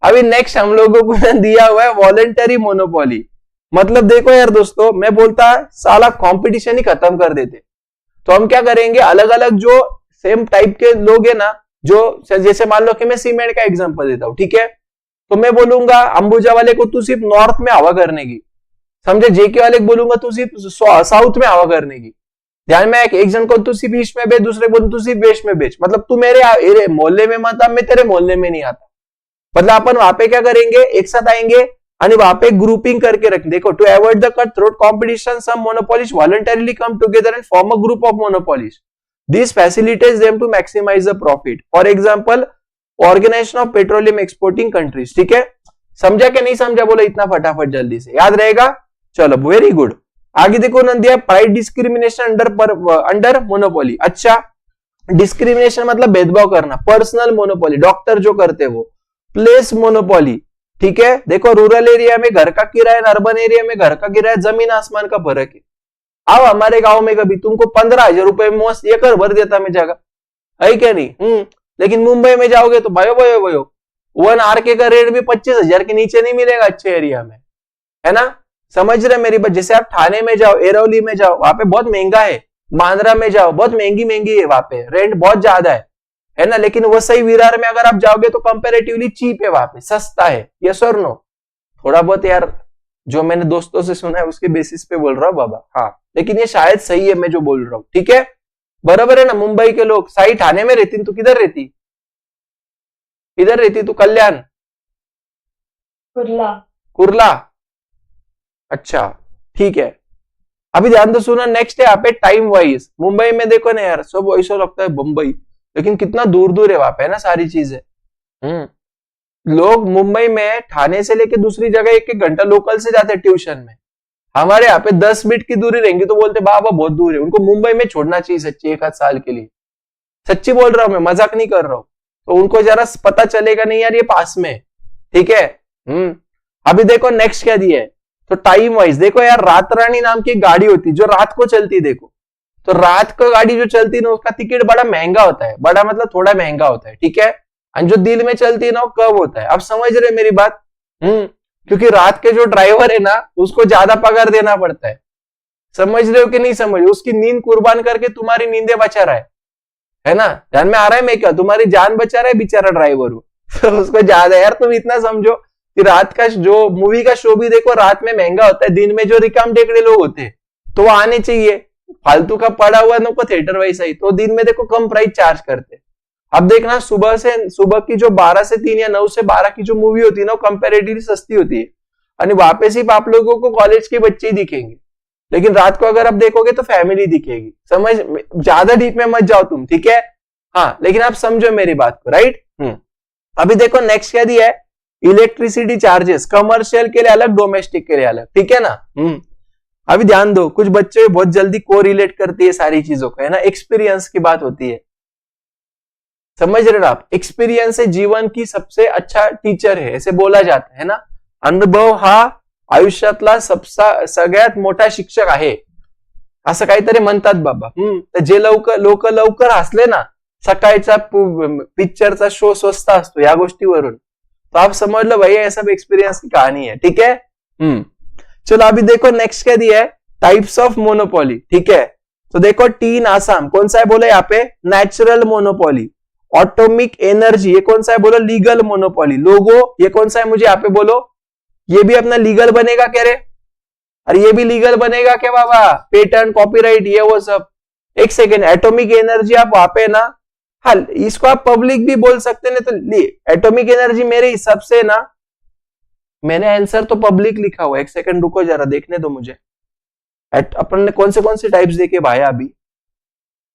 अभी नेक्स्ट हम लोगों को दिया हुआ है वॉलेंटरी मोनोपोली। मतलब देखो यार दोस्तों, मैं बोलता साला कंपटीशन ही खत्म कर देते। तो हम क्या करेंगे, अलग अलग जो सेम टाइप के लोग है ना, जो जैसे मान लो कि मैं सीमेंट का एग्जांपल देता हूं, ठीक है? तो मैं बोलूंगा अंबुजा वाले को तू सिर्फ नॉर्थ में हवा करने की, समझे? जेके वाले को बोलूंगा तू सिर्फ साउथ में हवा करने की। ध्यान में, एक जन को तू सिर्फ ईस्ट में बेच, दूसरे को तू सिर्फ वेस्ट में बेच। मतलब तू मेरे मोहल्ले में मत आ, मैं तेरे मोहल्ले में नहीं आता। मतलब अपन वहां पे क्या करेंगे, एक साथ आएंगे और वहां पे ग्रुपिंग करके रखें। देखो, to avoid the cut throat competition some monopolist voluntarily come together and form a group of monopolist. This facilitates them to maximise the profit. For example, organisation of petroleum exporting countries. ठीक है, समझा कि नहीं समझा? बोलो इतना फटाफट जल्दी से, याद रहेगा? चलो, वेरी गुड। आगे देखो नंदिया, प्राइस डिस्क्रिमिनेशन अंडर मोनोपोली। अच्छा, डिस्क्रिमिनेशन मतलब भेदभाव करना। पर्सनल मोनोपोली, डॉक्टर जो करते वो। प्लेस मोनोपोली, ठीक है? देखो, रूरल एरिया में घर का किराया, अर्बन एरिया में घर का किराया जमीन आसमान का फर्क है। आओ हमारे गांव में कभी तुमको 15,000 रुपए में मस्त एकड़ भर देता मैं जगह, है क्या नहीं? लेकिन मुंबई में जाओगे तो भयो भयो भयो 1 आरके का रेट भी 25,000 के नीचे नहीं मिलेगा अच्छे एरिया में, है ना? समझ रहे मेरी बात? जैसे आप थाने में जाओ, एरौली में जाओ, वहां पे बहुत महंगा है। बांद्रा में जाओ, बहुत महंगी है, वहां पे रेंट बहुत ज्यादा है ना? लेकिन वसई विरार में अगर आप जाओगे तो कंपेरेटिवली चीप है, वहां पे सस्ता है। यस और नो? थोड़ा बहुत यार जो मैंने दोस्तों से सुना है उसके बेसिस पे बोल रहा हूँ बाबा, हाँ, लेकिन ये शायद सही है मैं जो बोल रहा हूँ, ठीक है? बराबर है ना? मुंबई के लोग, साई थाने में रहती, तू किधर रहती? किधर रहती तू? कल्याण, कुर्ला, अच्छा ठीक है। अभी ध्यान दो, सुना, नेक्स्ट है यहाँ पे टाइम वाइज। मुंबई में देखो ना यार, सब ऐसा लगता है बंबई, लेकिन कितना दूर दूर है वहां पे, है ना सारी चीजें। लोग मुंबई में ठाणे से लेके दूसरी जगह 1-1 घंटा लोकल से जाते हैं ट्यूशन में। हमारे यहाँ पे 10 मिनट की दूरी रहेंगी तो बोलते बाबा बहुत दूर है। उनको मुंबई में छोड़ना चाहिए सच्ची, 1 आध साल के लिए। सच्ची बोल रहा हूं मैं, मजाक नहीं कर रहा हूं। तो उनको जरा पता चलेगा नहीं यार ये पास में, ठीक है? अभी देखो नेक्स्ट क्या दिया है, तो टाइम वाइज देखो यार, रात रानी नाम की एक गाड़ी होती जो रात को चलती। देखो, तो रात को गाड़ी जो चलती ना, उसका टिकट बड़ा महंगा होता है। बड़ा मतलब थोड़ा महंगा होता है, ठीक है? और जो दिन में चलती है ना, वो कम होता है। आप समझ रहे मेरी बात? क्योंकि रात के जो ड्राइवर है ना, उसको ज्यादा पगार देना पड़ता है। समझ रहे हो कि नहीं समझ? उसकी नींद कुर्बान करके तुम्हारी नींदें बचा रहा है ना? ध्यान में आ रहा है मैं क्या? तुम्हारी जान बचा रहा है बेचारा ड्राइवर। उसको ज्यादा, यार तुम इतना समझो कि रात का जो मूवी का शो भी देखो, रात में महंगा होता है। दिन में जो रिकाम टेकड़े लोग होते हैं तो वो आने चाहिए, फालतू का पड़ा हुआ ना को थिएटर वैसा ही, तो दिन में देखो कम प्राइस चार्ज करते। अब देखना, सुबह की जो 12 से 3 या 9 से 12 की जो मूवी होती है ना, वो कंपेरेटिवली सस्ती होती है। और वहां पे सिर्फ आप लोगों को कॉलेज के बच्चे ही दिखेंगे, लेकिन रात को अगर आप देखोगे तो फैमिली दिखेगी। समझ, ज्यादा डीप में मत जाओ तुम, ठीक है? हाँ, लेकिन आप समझो मेरी बात को, राइट? अभी देखो नेक्स्ट क्या दिया है, इलेक्ट्रिसिटी चार्जेस, कमर्शियल के लिए अलग, डोमेस्टिक के लिए अलग, ठीक है ना? अभी ध्यान दो, कुछ बच्चे बहुत जल्दी को रिलेट करती है सारी चीजों को, है ना? एक्सपीरियंस की बात होती है, समझ रहे हो आप? एक्सपीरियंस है जीवन की सबसे अच्छा टीचर है, ऐसे बोला जाता है ना? अनुभव हा आयुष्यातला सगळ्यात मोठा शिक्षक आहे, असं काहीतरी म्हणतात बाबा। तर जे लोक लवकर हसले ना, सकाळचा पिक्चरचा शो स्वस्त असतो या गोष्टीवरून, तो आप समझ लो भैया, ये सब एक्सपीरियंस की कहानी है, ठीक है? चलो अभी देखो नेक्स्ट क्या दिया है, टाइप्स ऑफ मोनोपोली, ठीक है? तो देखो, टीन आसाम कौन सा है बोलो यहाँ पे, नेचुरल मोनोपोली। ऑटोमिक एनर्जी ये कौन सा है बोलो, लीगल मोनोपोली। लोगो ये कौन सा है मुझे यहाँ पे बोलो, ये भी अपना लीगल बनेगा क्या रे? अरे ये भी लीगल बनेगा क्या बाबा? पेटेंट, कॉपीराइट, ये वो सब। एक सेकेंड, एटॉमिक एनर्जी आप वहां पे ना, हाँ इसको आप पब्लिक भी बोल सकते हैं। तो एटॉमिक एनर्जी मेरे हिसाब से ना, मैंने आंसर तो पब्लिक लिखा हुआ है, एक सेकंड रुको जरा देखने दो मुझे। अपन ने कौन से टाइप्स देखे भाई अभी?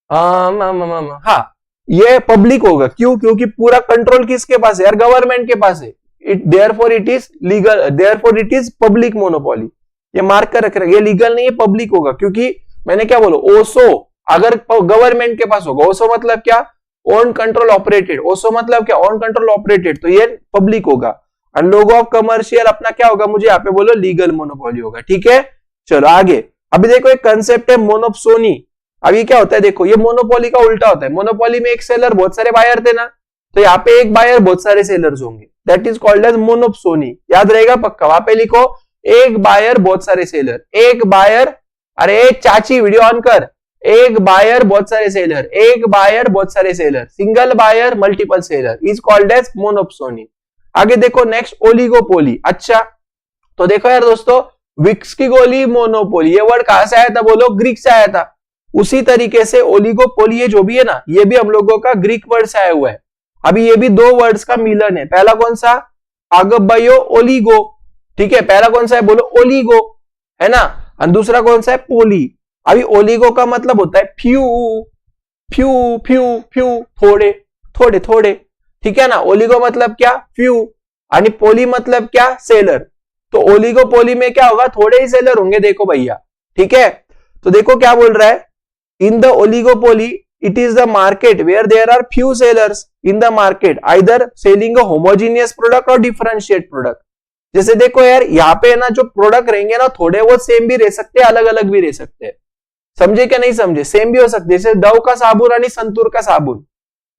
हाँ, ये पब्लिक होगा। क्यों? क्योंकि पूरा कंट्रोल किसके पास है यार? गवर्नमेंट के पास है। Therefore it is legal, therefore it is public monopoly. ये मार्क कर रख रहे, ये लीगल नहीं है, पब्लिक होगा। क्योंकि मैंने क्या बोला, ओसो अगर गवर्नमेंट के पास होगा, ओसो मतलब क्या? Own control operated. ओसो मतलब क्या? ओन कंट्रोल ऑपरेटेड, तो ये पब्लिक होगा। और लोगो ऑफ कमर्शियल अपना क्या होगा? मुझे यहाँ पे बोलो लीगल मोनोपोली होगा। ठीक है, चलो आगे। अभी देखो एक कंसेप्ट है मोनोप्सोनी। अभी क्या होता है देखो, ये मोनोपोली का उल्टा होता है। मोनोपोली में एक सेलर बहुत सारे बायर थे ना, तो यहाँ पे एक बायर बहुत सारे सेलर्स होंगे, दैट इज कॉल्ड एज मोनोप्सोनी। याद रहेगा पक्का, वहां पे लिखो एक बायर बहुत सारे सेलर, एक बायर, अरे चाची वीडियो ऑन कर, एक बायर बहुत सारे सेलर, एक बायर बहुत सारे seller, single buyer multiple seller is called as monopsony. आगे देखो नेक्स्ट ओलिगोपोली। अच्छा तो देखो यार दोस्तों, विक्स की गोली मोनोपोली, ये वर्ड कहां से आया था? बोलो ग्रीक से आया था। उसी तरीके से ओलिगोपोली ये जो भी है ना, ये भी हम लोगों का ग्रीक वर्ड से आया हुआ है। अभी ये भी दो वर्ड्स का मिलन है। पहला कौन सा? आगबायो ओलिगो। ठीक है, पहला कौन सा है? बोलो ओलिगो, है ना। और दूसरा कौन सा है? पोली। अभी ओलिगो का मतलब होता है फ्यू फ्यू फ्यू फ्यू, थोड़े थोड़े थोड़े, ठीक है ना। ओलिगो मतलब क्या? फ्यू। आणि पोली मतलब क्या? सेलर। तो ओलिगोपोली में क्या होगा? थोड़े ही सेलर होंगे। देखो भैया, ठीक है। तो देखो क्या बोल रहा है, in the oligopoly it is the market where there are few sellers in the market either selling a homogeneous product और डिफरेंशिएट प्रोडक्ट। जैसे देखो यार, यहाँ पे ना जो प्रोडक्ट रहेंगे ना, थोड़े वो सेम भी रह सकते हैं, अलग अलग भी रह सकते हैं। समझे क्या नहीं समझे? सेम भी हो सकते हैं, जैसे डव का साबुन और संतूर का साबुन।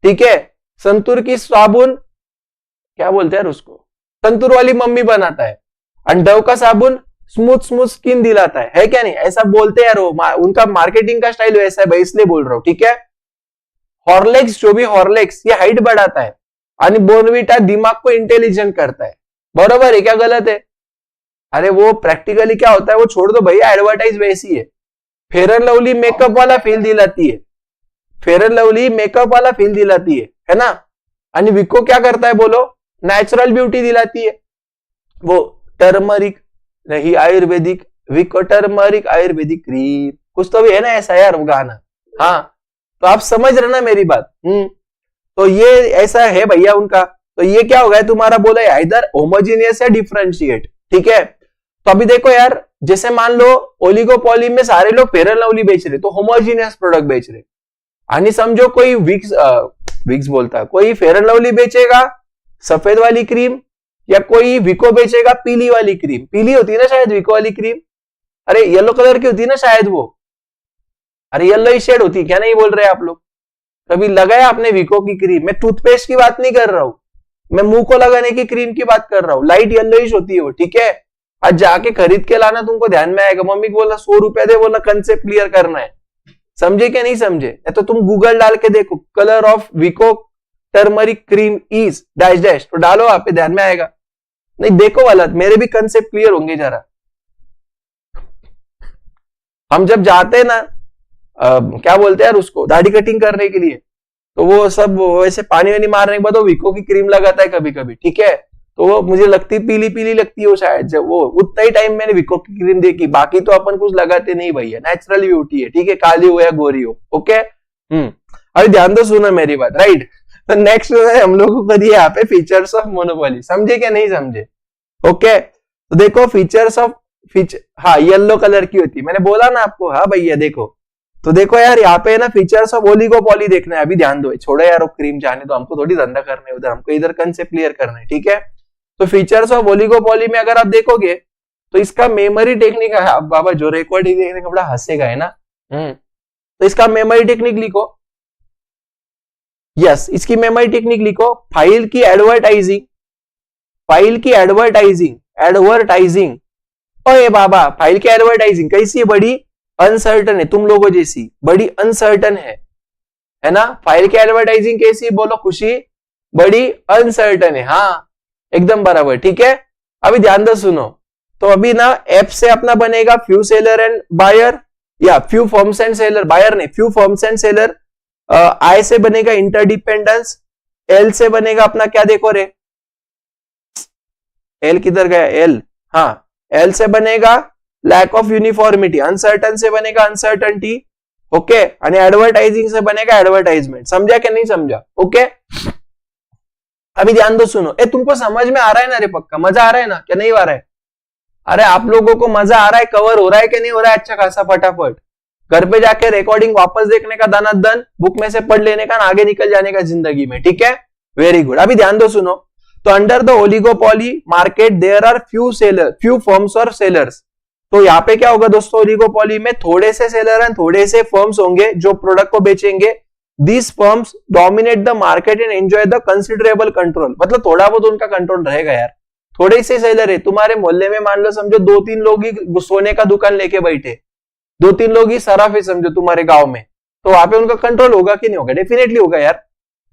ठीक है, संतूर की साबुन क्या बोलते हैं यार उसको, संतूर वाली मम्मी बनाता है, और डव का साबुन स्मूथ स्मूथ स्किन दिलाता है क्या नहीं? ऐसा बोलते हैं यार, वो उनका मार्केटिंग का स्टाइल वैसा है भाई, इसलिए बोल रहा हूं। ठीक है, हॉर्लिक्स, जो भी हॉर्लिक्स, ये हाइट बढ़ाता है, और बोर्नविटा दिमाग को इंटेलिजेंट करता है। बरोबर है क्या? गलत है? अरे वो प्रैक्टिकली क्या होता है वो छोड़ दो भैया, एडवर्टाइज वैसी है। फेयर एंड लवली मेकअप वाला फील दिलाती है, फेयर एंड लवली मेकअप वाला फील दिलाती है ना। और विको क्या करता है बोलो? नेचुरल ब्यूटी दिलाती है। वो टर्मरिक नहीं, आयुर्वेदिक, विको टर्मरिक आयुर्वेदिक क्रीम, कुछ तो भी है ना ऐसा यार वो गाना। हाँ, तो आप समझ रहे ना मेरी बात। तो ये ऐसा है भैया उनका। तो ये क्या होगा तुम्हारा? बोला है इधर होमोजीनियस या डिफरेंशिएट। ठीक है, तो अभी देखो यार, जैसे मान लो ओलिगोपोली में सारे लोग फेयर एंड लवली बेच रहे, तो होमोजीनियस प्रोडक्ट बेच रहे। आणि समझो कोई विक्स बोलता, कोई फेयर एंड लवली बेचेगा सफेद वाली क्रीम, या कोई विको बेचेगा पीली वाली क्रीम। पीली होती है ना शायद विको वाली क्रीम, अरे येलो कलर की होती है ना शायद वो, अरे येलो ही शेड होती है क्या? नहीं बोल रहे आप लोग? कभी लगाया आपने विको की क्रीम? मैं टूथपेस्ट की बात नहीं कर रहा हूं, मैं मुंह को लगाने की क्रीम की बात कर रहा हूं। लाइट येलोइश होती है वो। ठीक है, आज जाके खरीद के लाना, तुमको ध्यान में आएगा। मम्मी को बोला 100 रुपया दे, बोला कंसेप्ट क्लियर करना है। समझे क्या नहीं समझे? तो तुम गूगल डाल के देखो, colour of Vicco turmeric cream is dash dash, तो डालो, आप पे ध्यान में आएगा। नहीं देखो वाला, मेरे भी कंसेप्ट क्लियर होंगे जरा। हम जब जाते हैं ना क्या बोलते हैं यार उसको, दाढ़ी कटिंग करने के लिए, तो वो सब वैसे पानी वानी मारने के बाद वो विको की क्रीम लगाता है कभी कभी। ठीक है, तो वो मुझे लगती पीली पीली लगती है वो शायद, जब वो उतना ही टाइम मैंने विको की क्रीम देखी। बाकी तो अपन कुछ लगाते नहीं भैया, नेचुरल ब्यूटी है। ठीक है, काली हो या गोरी हो। ओके, अभी ध्यान दो, सुनो मेरी बात, राइट। तो नेक्स्ट हम लोगों को दिए यहाँ पे फीचर्स ऑफ मोनोपोली। समझे क्या नहीं समझे? ओके, तो देखो फीचर्स ऑफ हाँ, येलो कलर की होती है, मैंने बोला ना आपको। हाँ भैया देखो, तो देखो यार यहाँ पे ना फीचर्स ऑफ ओलिगोपोली देखना है। अभी ध्यान दो, छोड़ो यार वो क्रीम, जाने दो, हमको थोड़ी धंधा करना है उधर, हमको इधर कंसेप्ट क्लियर करना है। ठीक है, तो फीचर्स ऑफ ओलिगोपोली में अगर आप देखोगे तो इसका मेमोरी टेक्निक है। अब बाबा जो रिकॉर्डिंग देखने का बड़ा हंसेगा, है ना। तो इसका मेमोरी टेक्निक लिखो। यस, इसकी मेमोरी टेक्निक लिखो। फाइल की एडवर्टाइजिंग, फाइल की एडवर्टाइजिंग, एडवर्टाइजिंग, ओए बाबा, फाइल की एडवर्टाइजिंग कैसी है? बड़ी अनसर्टन है, तुम लोगों जैसी बड़ी अनसर्टन है ना। फाइल की एडवर्टाइजिंग कैसी? बोलो खुशी, बड़ी अनसर्टन है। हाँ एकदम बराबर। ठीक है, अभी ध्यान दो, सुनो। तो अभी ना एफ से अपना बनेगा फ्यू सेलर एंड बायर, या few firms and seller, buyer नहीं, few firms and seller. I से बनेगा इंटरडिपेंडेंस, एल से बनेगा अपना क्या, देखो रे, एल किधर गया? एल, हाँ, एल से बनेगा लैक ऑफ यूनिफॉर्मिटी, अनसर्टन से बनेगा अनसर्टनिटी, ओके, आणि ऍडवर्टाइजिंग से बनेगा एडवर्टाइजमेंट, समझा कि नहीं समझा? ओके, अभी ध्यान दो, सुनो। तुमको समझ में आ रहा है ना रे? पक्का मजा आ रहा है ना? क्या नहीं आ रहा है? अरे आप लोगों को मजा आ रहा है? कवर हो रहा है कि नहीं हो रहा है? अच्छा खासा फटाफट घर पे जाके रिकॉर्डिंग वापस देखने का दनादन, बुक में से पढ़ लेने का, आगे निकल जाने का जिंदगी में, ठीक है? Very good. अभी ध्यान दो, सुनो। तो under the oligopoly market there are few firms और सेलर्स। तो यहाँ पे क्या होगा दोस्तों? ओलिगोपोली में थोड़े से सेलर एंड थोड़े से फर्म्स होंगे जो प्रोडक्ट को बेचेंगे। These firms dominate the market and enjoy the considerable control। मतलब थोड़ा बहुत उनका कंट्रोल रहेगा यार। थोड़े से सेलर है तुम्हारे मोहल्ले में, मान लो समझो 2-3 लोग ही सोने का दुकान लेके बैठे, 2-3 लोग ही सराफ है समझो तुम्हारे गांव में, तो वहां पे उनका कंट्रोल होगा कि नहीं होगा? डेफिनेटली होगा यार,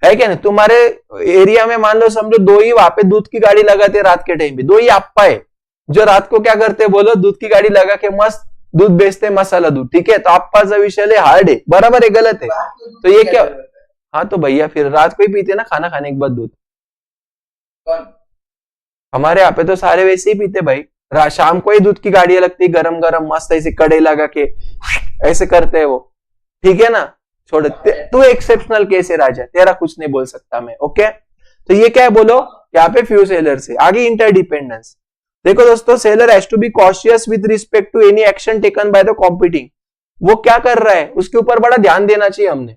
है क्या नहीं? तुम्हारे एरिया में मान लो समझो 2 ही वहां पे दूध की गाड़ी लगाते रात के टाइम पे, 2 ही अप्पा है जो रात को क्या करते बोलो, दूध की गाड़ी लगा के मस्त दूध बेचते, मसाला दूध, ठीक है? तो अप्पाचा विषय हार्ड है, बराबर है, गलत है? तो ये क्या? हाँ तो भैया फिर रात को ही पीते ना खाना खाने के बाद दूध। कौन? हमारे यहाँ पे तो सारे वैसे ही पीते भाई, शाम को ही दूध की गाड़ियां लगती, गरम गरम मस्त ऐसे कड़े लगा के ऐसे करते हैं वो, ठीक है ना? छोड़, तू एक्सेप्शनल केस है राजा, तेरा कुछ नहीं बोल सकता मैं। ओके, तो ये क्या है बोलो? यहाँ पे फ्यू सेलर से। आगे इंटरडिपेंडेंस। देखो दोस्तों, seller has to be cautious with respect to any action taken by the competing. वो क्या कर रहा है उसके ऊपर बड़ा ध्यान देना चाहिए हमने।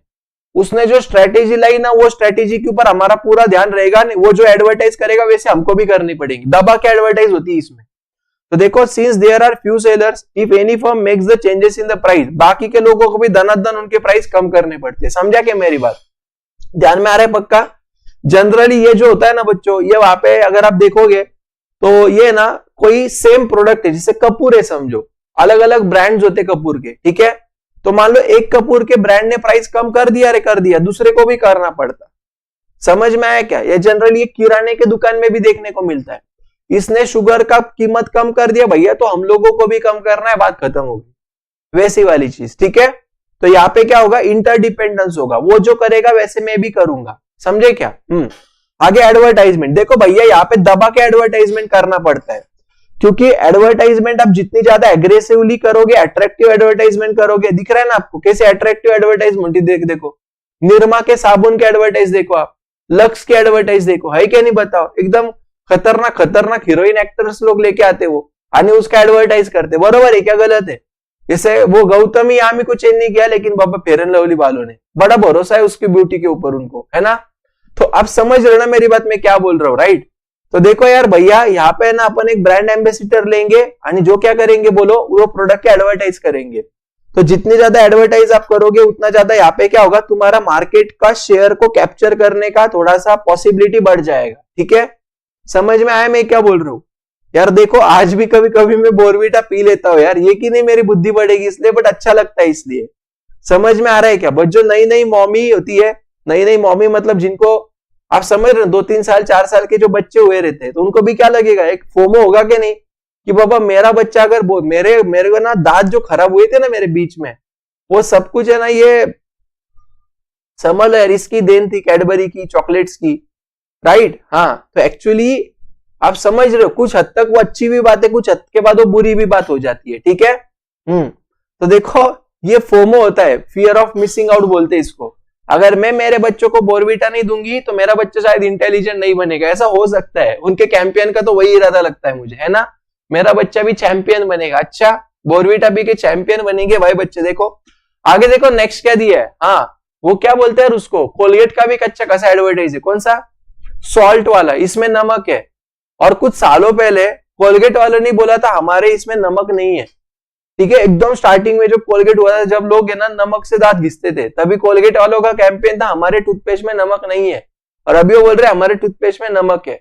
उसने जो स्ट्रेटेजी लाई ना, वो स्ट्रेटेजी के ऊपर हमारा पूरा ध्यान रहेगा। नहीं, वो जो एडवर्टाइज करेगा वैसे हमको भी करनी पड़ेगी, दबा के एडवर्टाइज होती है इसमें। तो देखो, since there are few sellers, if any firm makes the changes in the price, बाकी के लोगों को भी धनाधन उनके प्राइस कम करने पड़ते हैं। समझा क्या मेरी बात? ध्यान में आ रहा है पक्का? जनरली ये जो होता है ना बच्चों, ये वहां पे अगर आप देखोगे तो ये ना कोई सेम प्रोडक्ट है, जैसे कपूर है समझो, अलग अलग ब्रांड्स होते कपूर के, ठीक है? तो मान लो एक कपूर के ब्रांड ने प्राइस कम कर दिया, रे कर दिया, दूसरे को भी करना पड़ता। समझ में आया क्या? ये जनरली किराने के दुकान में भी देखने को मिलता है। इसने शुगर का कीमत कम कर दिया भैया, तो हम लोगों को भी कम करना है, बात खत्म होगी। वैसी वाली चीज, ठीक है? तो यहाँ पे क्या होगा? इंटरडिपेंडेंस होगा, वो जो करेगा वैसे मैं भी करूंगा। समझे क्या? आगे एडवर्टाइजमेंट। देखो भैया, यहाँ पे दबा के एडवर्टाइजमेंट करना पड़ता है, क्योंकि एडवर्टाइजमेंट आप जितनी ज्यादा एग्रेसिवली करोगे, अट्रैक्टिव एडवर्टाइजमेंट करोगे। दिख रहा है ना आपको कैसे अट्रैक्टिव एडवर्टाइजमेंट? देखो, निरमा के साबुन के एडवर्टाइज देखो, आप लक्स के एडवर्टाइज देखो, है क्या नहीं? बताओ, एकदम खतरनाक खतरनाक हीरोइन एक्टर्स लोग लेके आते वो, आणि उसका एडवर्टाइज करते, बरोबर है क्या? गलत है? जैसे वो गौतमी यामी को चेंज नहीं किया, लेकिन बाबा फेयर एंड लवली वालों ने बड़ा भरोसा है उसकी ब्यूटी के ऊपर उनको, है ना? तो आप समझ रहे हो ना मेरी बात, मैं क्या बोल रहा हूँ, राइट? तो देखो यार भैया, यहाँ पे ना अपन एक ब्रांड एम्बेसिडर लेंगे, आणि जो क्या करेंगे बोलो, वो प्रोडक्ट के एडवर्टाइज करेंगे। तो जितनी ज्यादा एडवर्टाइज आप करोगे उतना ज्यादा यहाँ पे क्या होगा, तुम्हारा मार्केट का शेयर को कैप्चर करने का थोड़ा सा पॉसिबिलिटी बढ़ जाएगा, ठीक है? समझ में आया मैं क्या बोल रहा हूँ? यार देखो, आज भी कभी कभी मैं बोर्नविटा पी लेता हूँ यार, ये कि नहीं मेरी बुद्धि बढ़ेगी इसलिए, बट अच्छा लगता है इसलिए। समझ में आ रहा है क्या? बट जो नई नई मॉमी होती है, नई नई मॉमी मतलब जिनको आप समझ रहे हो, 2-3 साल 4 साल के जो बच्चे हुए रहते हैं, तो उनको भी क्या लगेगा, एक फोमो होगा कि नहीं, कि बाबा मेरा बच्चा अगर मेरे को ना दांत जो खराब हुए थे ना मेरे बीच में, वो सब कुछ है ना, ये समझ लो यार, इसकी देन थी, कैडबरी की, चॉकलेट्स की, राइट? हाँ, तो एक्चुअली आप समझ रहे हो, कुछ हद तक वो अच्छी भी बात है, कुछ हद के बाद वो बुरी भी बात हो जाती है, ठीक है? तो देखो, ये फोमो होता है, फियर ऑफ मिसिंग आउट बोलते हैं इसको। अगर मैं मेरे बच्चों को बोर्नविटा नहीं दूंगी तो मेरा बच्चा शायद इंटेलिजेंट नहीं बनेगा, ऐसा हो सकता है। उनके कैंपियन का तो वही इरादा लगता है मुझे, है ना? मेरा बच्चा भी चैंपियन बनेगा। अच्छा, बोर्नविटा पी के चैंपियन बनेंगे भाई बच्चे। देखो आगे, देखो नेक्स्ट क्या दिया है। हाँ, वो क्या बोलते हैं उसको, कोलगेट का भी एक अच्छा खासा एडवर्टाइज है। कौन सा? सॉल्ट वाला, इसमें नमक है। और कुछ सालों पहले कोलगेट वालों ने बोला था हमारे इसमें नमक नहीं है, ठीक है? एकदम स्टार्टिंग में जो कोलगेट हुआ था, जब लोग है ना नमक से दांत घिसते थे, तभी कोलगेट वालों का कैंपेन था हमारे टूथपेस्ट में नमक नहीं है, और अभी वो बोल रहे हैं हमारे टूथपेस्ट में नमक है।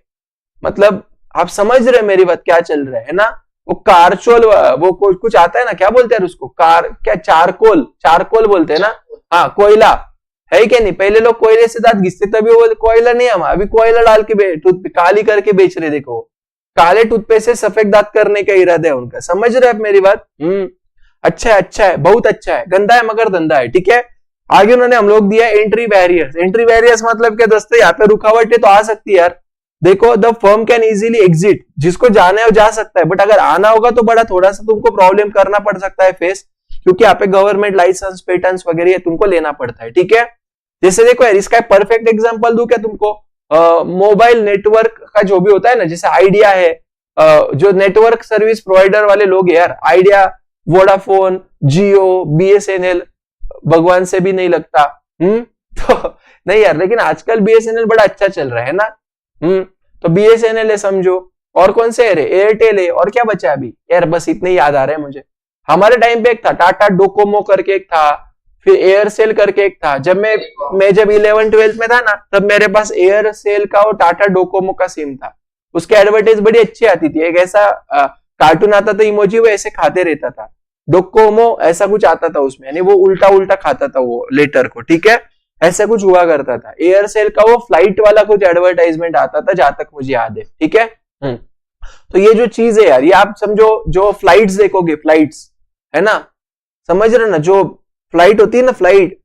मतलब आप समझ रहे हैं मेरी बात, क्या चल रहा है ना? वो कारचोल, वो कुछ आता है ना, क्या बोलते हैं उसको, चारकोल बोलते हैं ना? हाँ, कोयला है क्या नहीं? पहले लोग कोयले से दांत घिसते, तभी वो कोयला नहीं, हम अभी कोयला डाल के काली करके बेच रहे। देखो, काले टूथपेस्ट से सफेद दांत करने का इरादा है उनका। समझ रहे हैं आप मेरी बात? अच्छा है, अच्छा है, बहुत अच्छा है, गंदा है मगर धंधा है, ठीक है? आगे उन्होंने हम लोग दिया एंट्री बैरियर्स। एंट्री बैरियर्स मतलब क्या दोस्तों, यहाँ पे रुकावटें तो आ सकती है यार। देखो, the firm can easily exit, जिसको जाना है वो जा सकता है, बट अगर आना होगा तो बड़ा थोड़ा सा तुमको प्रॉब्लम करना पड़ सकता है फेस। क्योंकि यहाँ पे गवर्नमेंट लाइसेंस पेटेंट्स वगैरह ये तुमको लेना पड़ता है, ठीक है। जैसे देखो यार, इसका परफेक्ट एग्जांपल दूं क्या तुमको, मोबाइल नेटवर्क का जो भी होता है ना, जैसे आइडिया है, जो नेटवर्क सर्विस प्रोवाइडर वाले लोग यार, आइडिया, वोडाफोन, जियो, बीएसएनएल, भगवान से भी नहीं लगता, तो नहीं यार, लेकिन आजकल बीएसएनएल बड़ा अच्छा चल रहा है ना, तो बीएसएनएल है समझो, और कौन से है, एयरटेल है, और क्या बचा अभी यार, बस इतने याद आ रहे हैं मुझे। हमारे टाइम पे एक था टाटा डोकोमो करके एक था, फिर एयरसेल करके एक था। जब मैं जब 11-12 में था ना, तब मेरे पास एयरसेल का और टाटा डोकोमो का सिम था। उसकी एडवर्टाइज बड़ी अच्छी आती थी, एक ऐसा कार्टून आता था इमोजी, वो ऐसे खाते रहता था, डोकोमो ऐसा कुछ आता था उसमें, यानी वो उल्टा उल्टा खाता था वो लेटर को, ठीक है, ऐसा कुछ हुआ करता था। एयरसेल का वो फ्लाइट वाला कुछ एडवर्टाइजमेंट आता था, जहां तक मुझे याद है, ठीक है। तो ये जो चीज है यार, ये आप समझो, जो फ्लाइट्स देखोगे, फ्लाइट्स है ना, समझ रहे ना, जो फ्लाइट होती है ना, फ्लाइट,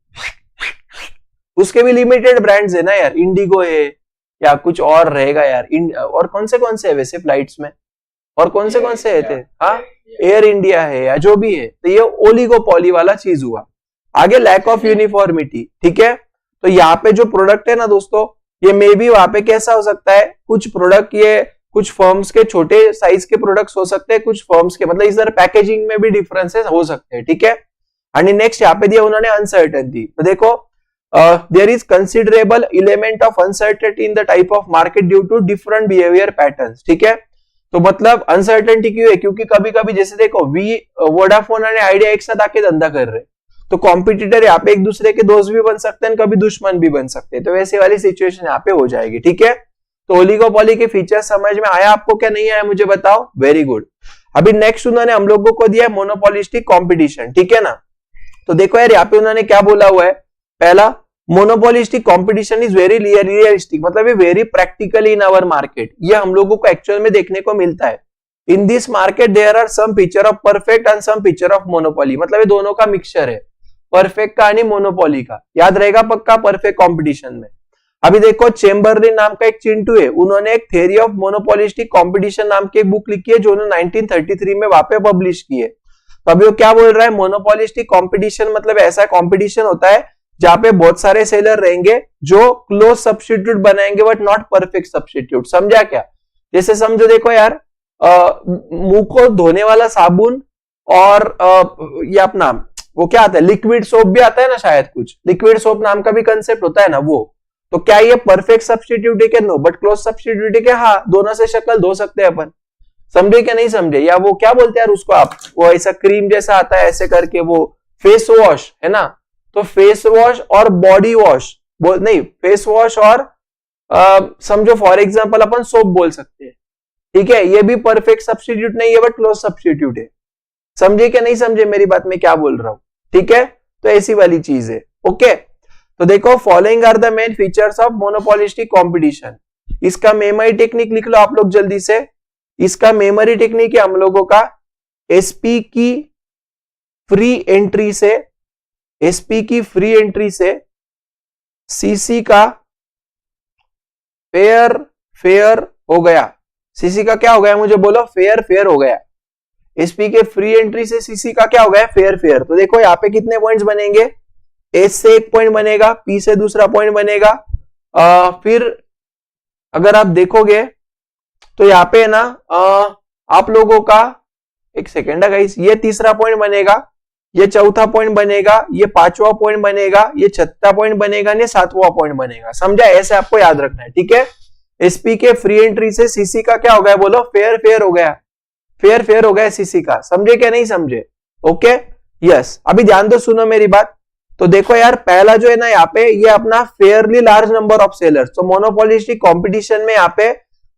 उसके भी लिमिटेड ब्रांड्स है ना यार, इंडिगो है या कुछ और रहेगा यार, और कौन से है वैसे फ्लाइट्स में, और कौन से है थे, हाँ, एयर इंडिया है या जो भी है। तो ये ओलिगोपॉली वाला चीज हुआ। आगे लैक ऑफ यूनिफॉर्मिटी, ठीक है। तो यहाँ पे जो प्रोडक्ट है ना दोस्तों, ये मे बी वहां पे कैसा हो सकता है, कुछ प्रोडक्ट ये कुछ फर्म्स के छोटे साइज के प्रोडक्ट्स हो सकते हैं, कुछ फर्म्स के, मतलब इस तरह पैकेजिंग में भी डिफरेंसेस हो सकते हैं, ठीक है। एंड नेक्स्ट यहाँ पे दिया उन्होंने अनसर्टेनिटी। तो देखो, there is considerable element of uncertainty in the type of market due to different behaviour patterns, ठीक है। तो मतलब अनसर्टेनिटी क्यों है, क्योंकि कभी कभी जैसे देखो, वोडाफोन और आइडिया एक साथ आके धंधा कर रहे, तो कॉम्पिटिटर यहाँ पे एक दूसरे के दोस्त भी बन सकते हैं, कभी दुश्मन भी बन सकते हैं, तो वैसे वाली सिचुएशन यहाँ पे हो जाएगी, ठीक है। तो ओलिगोपॉली के फीचर्स समझ में आया आपको, क्या नहीं आया मुझे बताओ, वेरी गुड। अभी नेक्स्ट उन्होंने हम लोगों को दिया मोनोपोलिस्टिक कॉम्पिटिशन, ठीक है ना। तो देखो यार, यहाँ पे उन्होंने क्या बोला हुआ है, पहला, monopolistic competition is very realistic, मतलब ये very practically in our market, ये हम लोगों को एक्चुअल में देखने को मिलता है। In this market there are some feature of perfect and some feature of monopoly, मतलब ये दोनों का मिक्सचर है, परफेक्ट का यानी मोनोपोली का, याद रहेगा पक्का, परफेक्ट कॉम्पिटिशन में। अभी देखो, चेम्बरलिन नाम का एक चिंटू है, उन्होंने एक थ्योरी ऑफ मोनोपोलिस्टिक कॉम्पिटिशन नाम की एक बुक लिखी है, जो उन्होंने 1933 में वहां पे पब्लिश की है। तो अभी वो क्या बोल रहा है, मोनोपोलिस्टिक कॉम्पिटिशन मतलब ऐसा कॉम्पिटिशन होता है जहां पे बहुत सारे सेलर रहेंगे जो क्लोज सब्स्टिट्यूट बनाएंगे, बट नॉट परफेक्ट सब्स्टिट्यूट, समझा क्या। जैसे समझो, देखो यार, मुंह को धोने वाला साबुन और ये अपना वो क्या आता है, लिक्विड सोप भी आता है ना, शायद कुछ लिक्विड सोप नाम का भी कंसेप्ट होता है ना वो। तो क्या ये परफेक्ट सब्स्टिट्यूट है क्या, नो, बट क्लोज सब्स्टिट्यूट है क्या, हाँ, दोनों से शक्ल धो सकते हैं अपन, समझे क्या नहीं समझे। या वो क्या बोलते हैं यार उसको आप, वो ऐसा क्रीम जैसा आता है ऐसे करके, वो फेस वॉश है ना, तो फेस वॉश और बॉडी वॉश नहीं, फेस वॉश और समझो फॉर एग्जांपल अपन सोप बोल सकते हैं, ठीक है। ये भी परफेक्ट सब्स्टिट्यूट नहीं है, बट क्लोज सब्स्टिट्यूट है, समझे क्या नहीं समझे मेरी बात में क्या बोल रहा हूं, ठीक है। तो ऐसी वाली चीज है, ओके। तो देखो, following are the main features of monopolistic competition. इसका मेमोरी टेक्निक लिख लो आप लोग जल्दी से। इसका मेमोरी टेक्निक है हम लोगों का एसपी की फ्री एंट्री से, एसपी की फ्री एंट्री से सीसी का फेयर फेयर हो गया। सीसी का क्या हो गया मुझे बोलो, फेयर फेयर हो गया। एसपी के फ्री एंट्री से सीसी का क्या हो गया, फेयर फेयर। तो देखो यहाँ पे कितने पॉइंट्स बनेंगे, एस से एक पॉइंट बनेगा, पी से दूसरा पॉइंट बनेगा, फिर अगर आप देखोगे तो यहाँ पे ना आप लोगों का, एक सेकेंड है गाइस, ये तीसरा पॉइंट बनेगा, ये चौथा पॉइंट बनेगा, ये पांचवा पॉइंट बनेगा, ये छठा पॉइंट बनेगा, ये सातवां पॉइंट बनेगा, समझा। ऐसे आपको याद रखना है, ठीक है। एसपी के फ्री एंट्री से सीसी का क्या हो गया बोलो, फेयर फेयर हो गया, फेयर फेयर हो गया सीसी का, समझे क्या नहीं समझे, ओके यस। अभी ध्यान दो, सुनो मेरी बात। तो देखो यार, पहला जो है ना यहाँ पे, ये अपना Fairlie large number of sellers. तो मोनोपोलिस्टिक कॉम्पिटिशन में यहाँ पे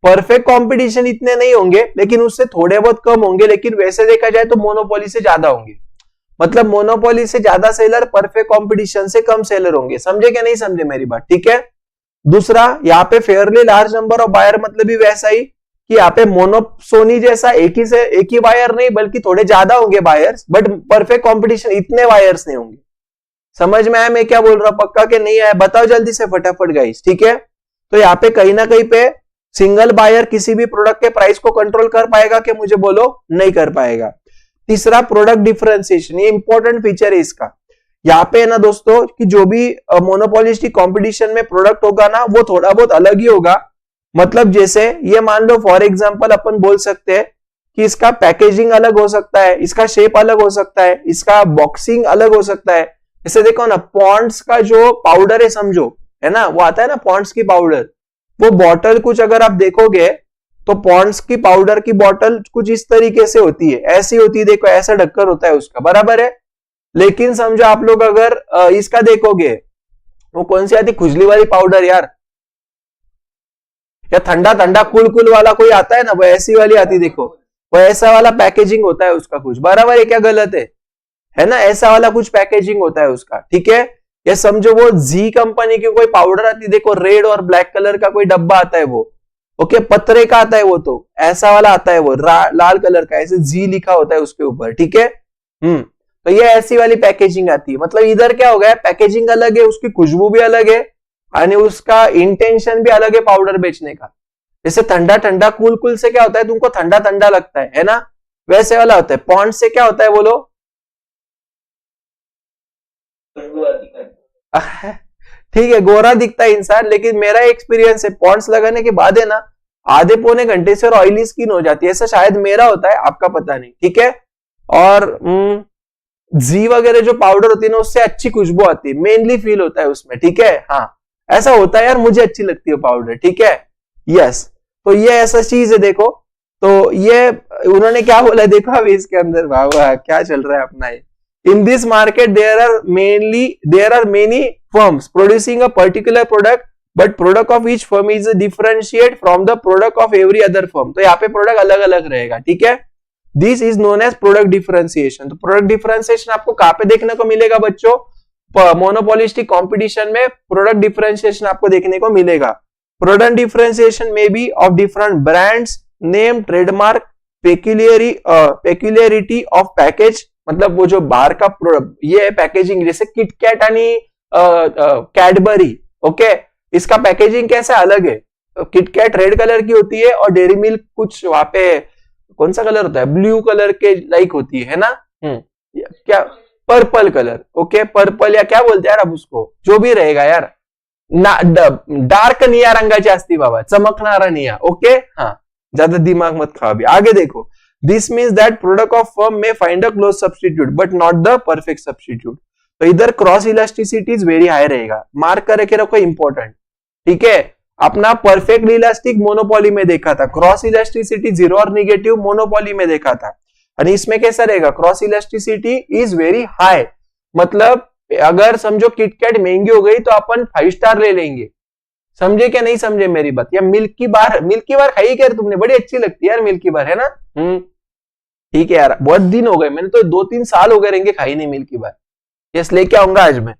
परफेक्ट कॉम्पिटिशन इतने नहीं होंगे, लेकिन उससे थोड़े बहुत कम होंगे, लेकिन वैसे देखा जाए तो मोनोपोली से ज्यादा होंगे। मतलब मोनोपोली से ज्यादा सेलर, परफेक्ट कॉम्पिटिशन से कम सेलर होंगे, समझे क्या नहीं समझे मेरी बात, ठीक है। दूसरा, यहाँ पे fairly large number of buyer, मतलब भी वैसा ही कि यहाँ पे मोनोसोनी जैसा एक ही बायर नहीं, बल्कि थोड़े ज्यादा होंगे बायर्स, बट परफेक्ट कॉम्पिटिशन इतने बायर्स नहीं होंगे। समझ में आया मैं क्या बोल रहा हूं, पक्का के नहीं आया बताओ जल्दी से फटाफट गाइस, ठीक है। तो यहाँ पे कहीं ना कहीं पे सिंगल बायर किसी भी प्रोडक्ट के प्राइस को कंट्रोल कर पाएगा कि मुझे बोलो, नहीं कर पाएगा। तीसरा प्रोडक्ट डिफरेंशिएशन, ये इंपॉर्टेंट फीचर है इसका। यहाँ पे है ना दोस्तों कि जो भी मोनोपोलिस्टिक कंपटीशन में प्रोडक्ट होगा ना वो थोड़ा बहुत अलग ही होगा। मतलब जैसे ये मान लो फॉर एग्जांपल अपन बोल सकते हैं कि इसका पैकेजिंग अलग हो सकता है, इसका शेप अलग हो सकता है, इसका बॉक्सिंग अलग हो सकता है। जैसे देखो ना पॉन्ड्स का जो पाउडर है समझो, है ना, वो आता है ना पॉन्ड्स की पाउडर, वो बॉटल कुछ अगर आप देखोगे तो पॉन्ड्स की पाउडर की बॉटल कुछ इस तरीके से होती है, ऐसी होती है, देखो ऐसा ढक्कन होता है उसका, बराबर है। लेकिन समझो आप लोग अगर इसका देखोगे, वो कौन सी आती, खुजली वाली पाउडर यार, या ठंडा ठंडा कुल कुल वाला कोई आता है ना, वो ऐसी वाली आती, देखो वो ऐसा वाला पैकेजिंग होता है उसका कुछ, बराबर है क्या, गलत है ना, ऐसा वाला कुछ पैकेजिंग होता है उसका, ठीक है। या समझो वो जी कंपनी की कोई पाउडर आती, देखो रेड और ब्लैक कलर का कोई डब्बा आता है वो, ओके, पतरे का आता है वो, तो ऐसा वाला आता है वो लाल कलर का, ऐसे जी लिखा होता है उसके ऊपर, ठीक है। तो ये ऐसी वाली पैकेजिंग आती है। मतलब इधर क्या हो गया, पैकेजिंग अलग है, उसकी खुशबू भी अलग है और उसका इंटेंशन भी अलग है पाउडर बेचने का। जैसे ठंडा ठंडा कूल कूल से क्या होता है, तुमको ठंडा ठंडा लगता है ना, वैसे वाला होता है। पॉन्ड से क्या होता है बोलो, ठीक है, गोरा दिखता है इंसान, लेकिन मेरा एक्सपीरियंस है पॉन्ड्स लगाने के बाद है ना आधे पौने घंटे से और ऑयली स्किन हो जाती है, ऐसा शायद मेरा होता है, आपका पता नहीं, ठीक है। और जी वगैरह जो पाउडर होती है ना उससे अच्छी खुशबू आती है, मेनली फील होता है उसमें, ठीक है। हाँ ऐसा होता है यार, मुझे अच्छी लगती है पाउडर, ठीक है, यस। तो ये ऐसा चीज है, देखो तो ये उन्होंने क्या बोला है, देखो अभी इसके अंदर, वाह वाह क्या चल रहा है अपना ये। In this market, there are many firms producing a particular product, but product of each firm is differentiate from the product of every other firm. तो यहाँ पे प्रोडक्ट अलग अलग रहेगा, ठीक है। This is known as product differentiation. तो product differentiation आपको कहाँ पे देखने को मिलेगा बच्चों, मोनोपोलिस्टिक कंपटीशन में प्रोडक्ट डिफरेंशिएशन आपको देखने को मिलेगा। प्रोडक्ट डिफरेंशिएशन में be of different brands, name, trademark, peculiarity of package, मतलब वो जो बाहर का ये पैकेजिंग, जैसे किटकैट आणि कैडबरी, ओके, इसका पैकेजिंग कैसा अलग है। किटकैट रेड कलर की होती है और डेयरी मिल्क कुछ वहां पे कौन सा कलर होता है, ब्लू कलर के लाइक होती है ना, क्या, पर्पल कलर, ओके, पर्पल या क्या बोलते हैं यार अब उसको, जो भी रहेगा यार, डार्क निया रंगाची असती बाबा, चमकणारा निया, ओके। हाँ ज्यादा दिमाग मत खाओ अभी, आगे देखो। This means that product of firm may find a close substitute but not the perfect substitute. तो इधर क्रॉस इलास्टिसिटी वेरी हाई रहेगा, मार्क करके रखो इंपॉर्टेंट, ठीक है। अपना परफेक्ट इलास्टिक मोनोपोली में देखा था, क्रॉस इलास्टिसिटी जीरो और निगेटिव मोनोपोली में देखा था, और इसमें कैसा रहेगा, cross elasticity is very high. मतलब अगर समझो किटकैट महंगी हो गई तो अपन 5 स्टार ले लेंगे, समझे क्या नहीं समझे मेरी बात। या मिल्की बार खाई क्या तुमने, बड़ी अच्छी लगती है यार मिल्की बार, है ना, ठीक है यार, बहुत दिन हो गए, मैंने तो 2-3 साल हो गए रहेंगे खाई नहीं मिल्की बार, यस लेके आऊंगा आज मैं,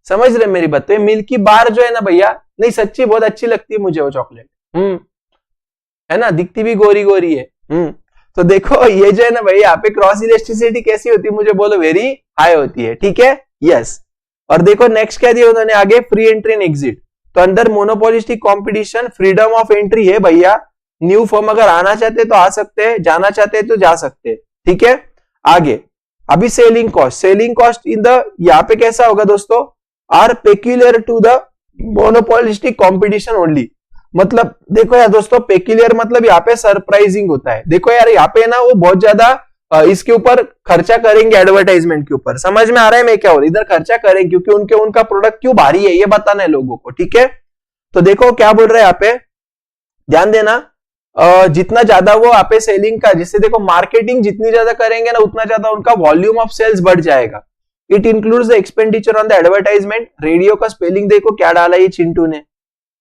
समझ रहे मेरी बात। तो मिल्की बार जो है ना भैया, नहीं सच्ची बहुत अच्छी लगती है मुझे वो चॉकलेट, है ना, दिखती भी गोरी गोरी है। तो देखो ये जो है ना भैया, यहाँ पे क्रॉस इलास्टिसिटी कैसी होती है मुझे बोलो, वेरी हाई होती है, ठीक है, यस। और देखो नेक्स्ट क्या दिया उन्होंने आगे, फ्री एंट्री एंड एग्जिट। तो अंदर monopolistic competition, freedom of entry है भैया, न्यू फर्म अगर आना चाहते तो आ सकते हैं, जाना चाहते तो जा सकते हैं, ठीक है। आगे अभी सेलिंग कॉस्ट इन द, यहाँ पे कैसा होगा दोस्तों, are peculiar to the monopolistic competition only. मतलब देखो यार दोस्तों, पेक्यूलियर मतलब यहाँ पे सरप्राइजिंग होता है। देखो यार यहाँ पे ना वो बहुत ज्यादा इसके ऊपर खर्चा करेंगे, एडवर्टाइजमेंट के ऊपर, समझ में आ रहा है मैं क्या हो, इधर खर्चा करेंगे क्योंकि उनका प्रोडक्ट क्यों भारी है ये बताना है लोगों को, ठीक है। तो देखो क्या बोल रहे हैं यहाँ पे, ध्यान देना, जितना ज्यादा वो आप सेलिंग का, जिससे देखो मार्केटिंग जितनी ज्यादा करेंगे ना उतना ज्यादा उनका वॉल्यूम ऑफ सेल्स बढ़ जाएगा। It includes the expenditure on the advertisement. Radio का स्पेलिंग देखो क्या डाला ये चिंटू ने,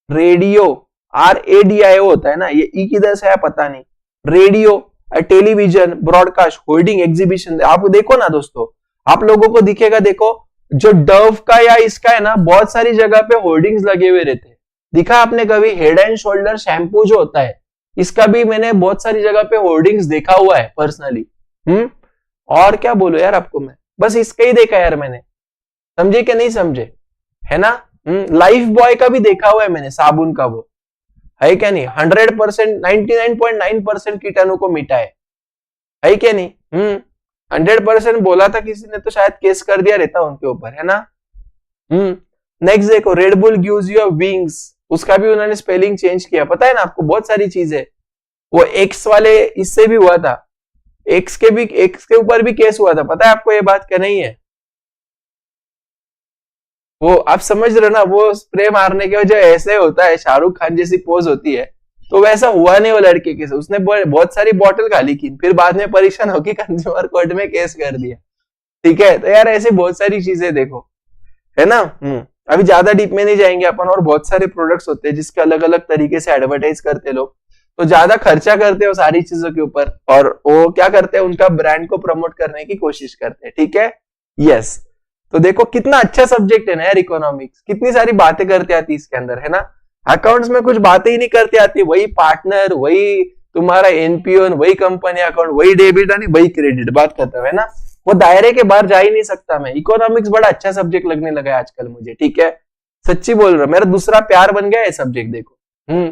रेडियो RADIO होता है ना, ये ई किधर से है पता नहीं, radio, television, broadcast, hoarding, exhibition. आप देखो ना दोस्तों, आप लोगों को दिखेगा, देखो जो डव का या इसका है ना, बहुत सारी जगह पे होर्डिंग्स लगे हुए रहते हैं। दिखा आपने कभी हेड एंड शोल्डर शैम्पू जो होता है, इसका भी मैंने बहुत सारी जगह पे होर्डिंग्स देखा हुआ है पर्सनली। और क्या बोलो यार आपको मैं, बस इसका ही देखा यार मैंने, समझे कि नहीं समझे, है ना। लाइफ बॉय का भी देखा हुआ है मैंने, साबुन का, वो है क्या नहीं, 100% 99.9% कीटाणु को मिटा है क्या नहीं। 100% बोला था किसी ने तो शायद केस कर दिया रहता उनके ऊपर, है ना। नेक्स्ट देखो, red bull gives you wings, उसका भी उन्होंने स्पेलिंग चेंज किया, पता है ना आपको, बहुत सारी चीजें। वो एक्स वाले इससे भी हुआ था, एक्स के ऊपर भी केस हुआ था, पता है आपको ये बात क्या नहीं है। वो आप समझ रहे हो ना, वो स्प्रे मारने के वजह ऐसे होता है, शाहरुख खान जैसी पोज होती है, तो वैसा हुआ नहीं वो लड़के के साथ। उसने बहुत सारी बॉटल खाली की, फिर बाद में परेशान होकर कंज्यूमर कोर्ट में केस कर दिया, ठीक है। तो यार ऐसी बहुत सारी चीजें देखो, है ना। अभी ज्यादा डीप में नहीं जाएंगे अपन, और बहुत सारे प्रोडक्ट्स होते हैं जिसके अलग अलग तरीके से एडवर्टाइज करते लोग, तो ज्यादा खर्चा करते हैं वो सारी चीजों के ऊपर, और वो क्या करते हैं, उनका ब्रांड को प्रमोट करने की कोशिश करते हैं, ठीक है। यस, तो देखो कितना अच्छा सब्जेक्ट है ना यार इकोनॉमिक्स, कितनी सारी बातें करते आती इसके अंदर, है ना। अकाउंट्स में कुछ बातें ही नहीं करते आती, वही पार्टनर, वही तुम्हारा एनपीओ, वही कंपनी अकाउंट, वही डेबिट और वही क्रेडिट, बात करते हुए ना, वो दायरे के बाहर जा ही नहीं सकता मैं। इकोनॉमिक्स बड़ा अच्छा सब्जेक्ट लगने लगा है आजकल मुझे, ठीक है, सच्ची बोल रहा हूं, मेरा दूसरा प्यार बन गया है सब्जेक्ट, देखो।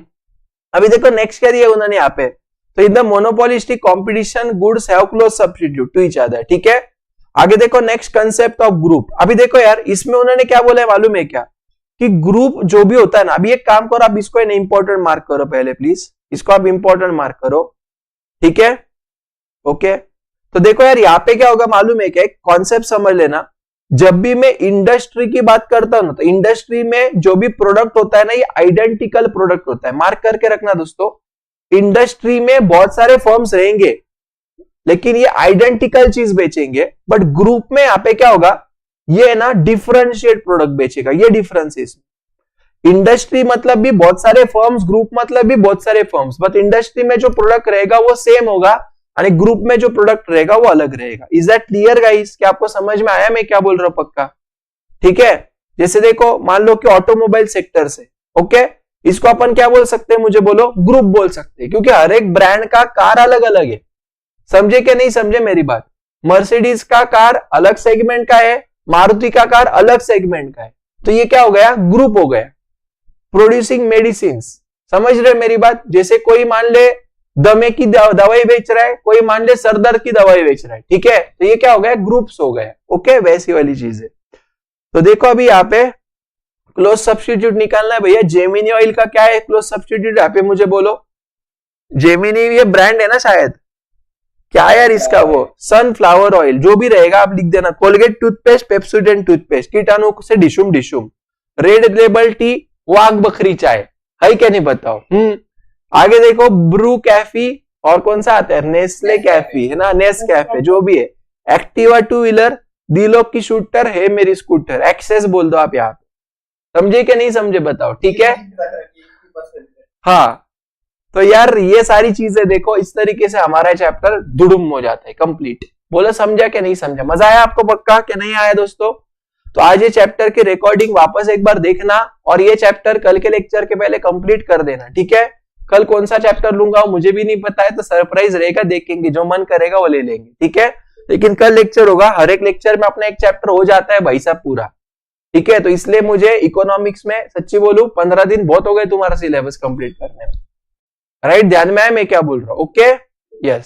अभी देखो नेक्स्ट क्या दिया उन्होंने यहाँ पे, तो in the monopolistic competition goods have close substitute to each other, ठीक है। आगे देखो नेक्स्ट कंसेप्ट ऑफ ग्रुप। अभी देखो यार इसमें उन्होंने क्या बोला है मालूम है क्या, कि ग्रुप जो भी होता है ना, अभी एक काम करो, आप इसको एक इंपॉर्टेंट मार्क करो पहले प्लीज, इसको आप इंपॉर्टेंट मार्क करो, ठीक है, ओके। तो देखो यार यहाँ पे क्या होगा मालूम है क्या, एक कॉन्सेप्ट समझ लेना, जब भी मैं इंडस्ट्री की बात करता हूं ना, तो इंडस्ट्री में जो भी प्रोडक्ट होता है ना, ये आइडेंटिकल प्रोडक्ट होता है, मार्क करके रखना दोस्तों। इंडस्ट्री में बहुत सारे फर्म्स रहेंगे लेकिन ये आइडेंटिकल चीज बेचेंगे, बट ग्रुप में यहाँ पे क्या होगा, ये ना डिफरेंशिएट प्रोडक्ट बेचेगा, ये डिफरेंस है इसमें। इंडस्ट्री मतलब भी बहुत सारे फर्म्स, ग्रुप मतलब भी बहुत सारे फर्म्स, बट इंडस्ट्री में जो प्रोडक्ट रहेगा वो सेम होगा, और ग्रुप में जो प्रोडक्ट रहेगा वो अलग रहेगा। इज दैट क्लियर गाइस, क्या आपको समझ में आया मैं क्या बोल रहा हूं, पक्का, ठीक है। जैसे देखो मान लो कि ऑटोमोबाइल सेक्टर से, ओके, इसको अपन क्या बोल सकते हैं, मुझे बोलो, ग्रुप बोल सकते हैं, क्योंकि हर एक ब्रांड का कार अलग अलग है, समझे क्या नहीं समझे मेरी बात। मर्सिडीज का कार अलग सेगमेंट का है, मारुति का कार अलग सेगमेंट का है, तो ये क्या हो गया, ग्रुप हो गया। प्रोड्यूसिंग मेडिसिन, समझ रहे मेरी बात, जैसे कोई मान ले दमे की दवाई बेच रहा है, कोई मान ले सरदर्द की दवाई बेच रहा है, ठीक है, तो ये क्या हो गया, ग्रुप्स हो गया, ओके, वैसी वाली चीज है। तो देखो अभी यहाँ पे क्लोज सब्स्टिट्यूट निकालना है भैया, जेमिनी ऑयल का क्या है क्लोज सब्स्टिट्यूट, यहाँ पे मुझे बोलो। जेमिनी ये ब्रांड है ना शायद, क्या यार इसका, वो सनफ्लावर ऑयल जो भी रहेगा आप लिख देना। कोलगेट टूथपेस्ट, पेप्सोडेंट टूथपेस्ट, कीटाणु से डिशुम डिशुम। रेड लेबल टी, वाघ बकरी चाय, है क्या नहीं बताओ। आगे देखो ब्रू कैफी, और कौन सा आता है, नेस्ले कैफी, है ना, नेस कैफे, जो भी है। एक्टिवा टू व्हीलर, दिलों की शूटर है मेरी स्कूटर, एक्सेस बोल दो आप यहाँ पे, समझे क्या नहीं समझे बताओ, ठीक है। हाँ, तो यार ये सारी चीजें देखो, इस तरीके से हमारा चैप्टर दुडुम हो जाता है कंप्लीट। बोलो समझा क्या नहीं समझा, मजा आया आपको पक्का क्या नहीं आया दोस्तों। तो आज ये चैप्टर की रिकॉर्डिंग वापस एक बार देखना, और ये चैप्टर कल के लेक्चर के पहले कंप्लीट कर देना, ठीक है। कल कौन सा चैप्टर लूंगा वो मुझे भी नहीं पता है, तो सरप्राइज रहेगा, देखेंगे, जो मन करेगा वो ले लेंगे, ठीक है। लेकिन कल लेक्चर होगा, हर एक लेक्चर में अपना एक चैप्टर हो जाता है भाई साहब पूरा, ठीक है। तो इसलिए मुझे इकोनॉमिक्स में सच्ची बोलूं 15 दिन बहुत हो गए तुम्हारा सिलेबस कंप्लीट करने में, राइट, ध्यान में आया मैं क्या बोल रहा हूं, ओके, यस।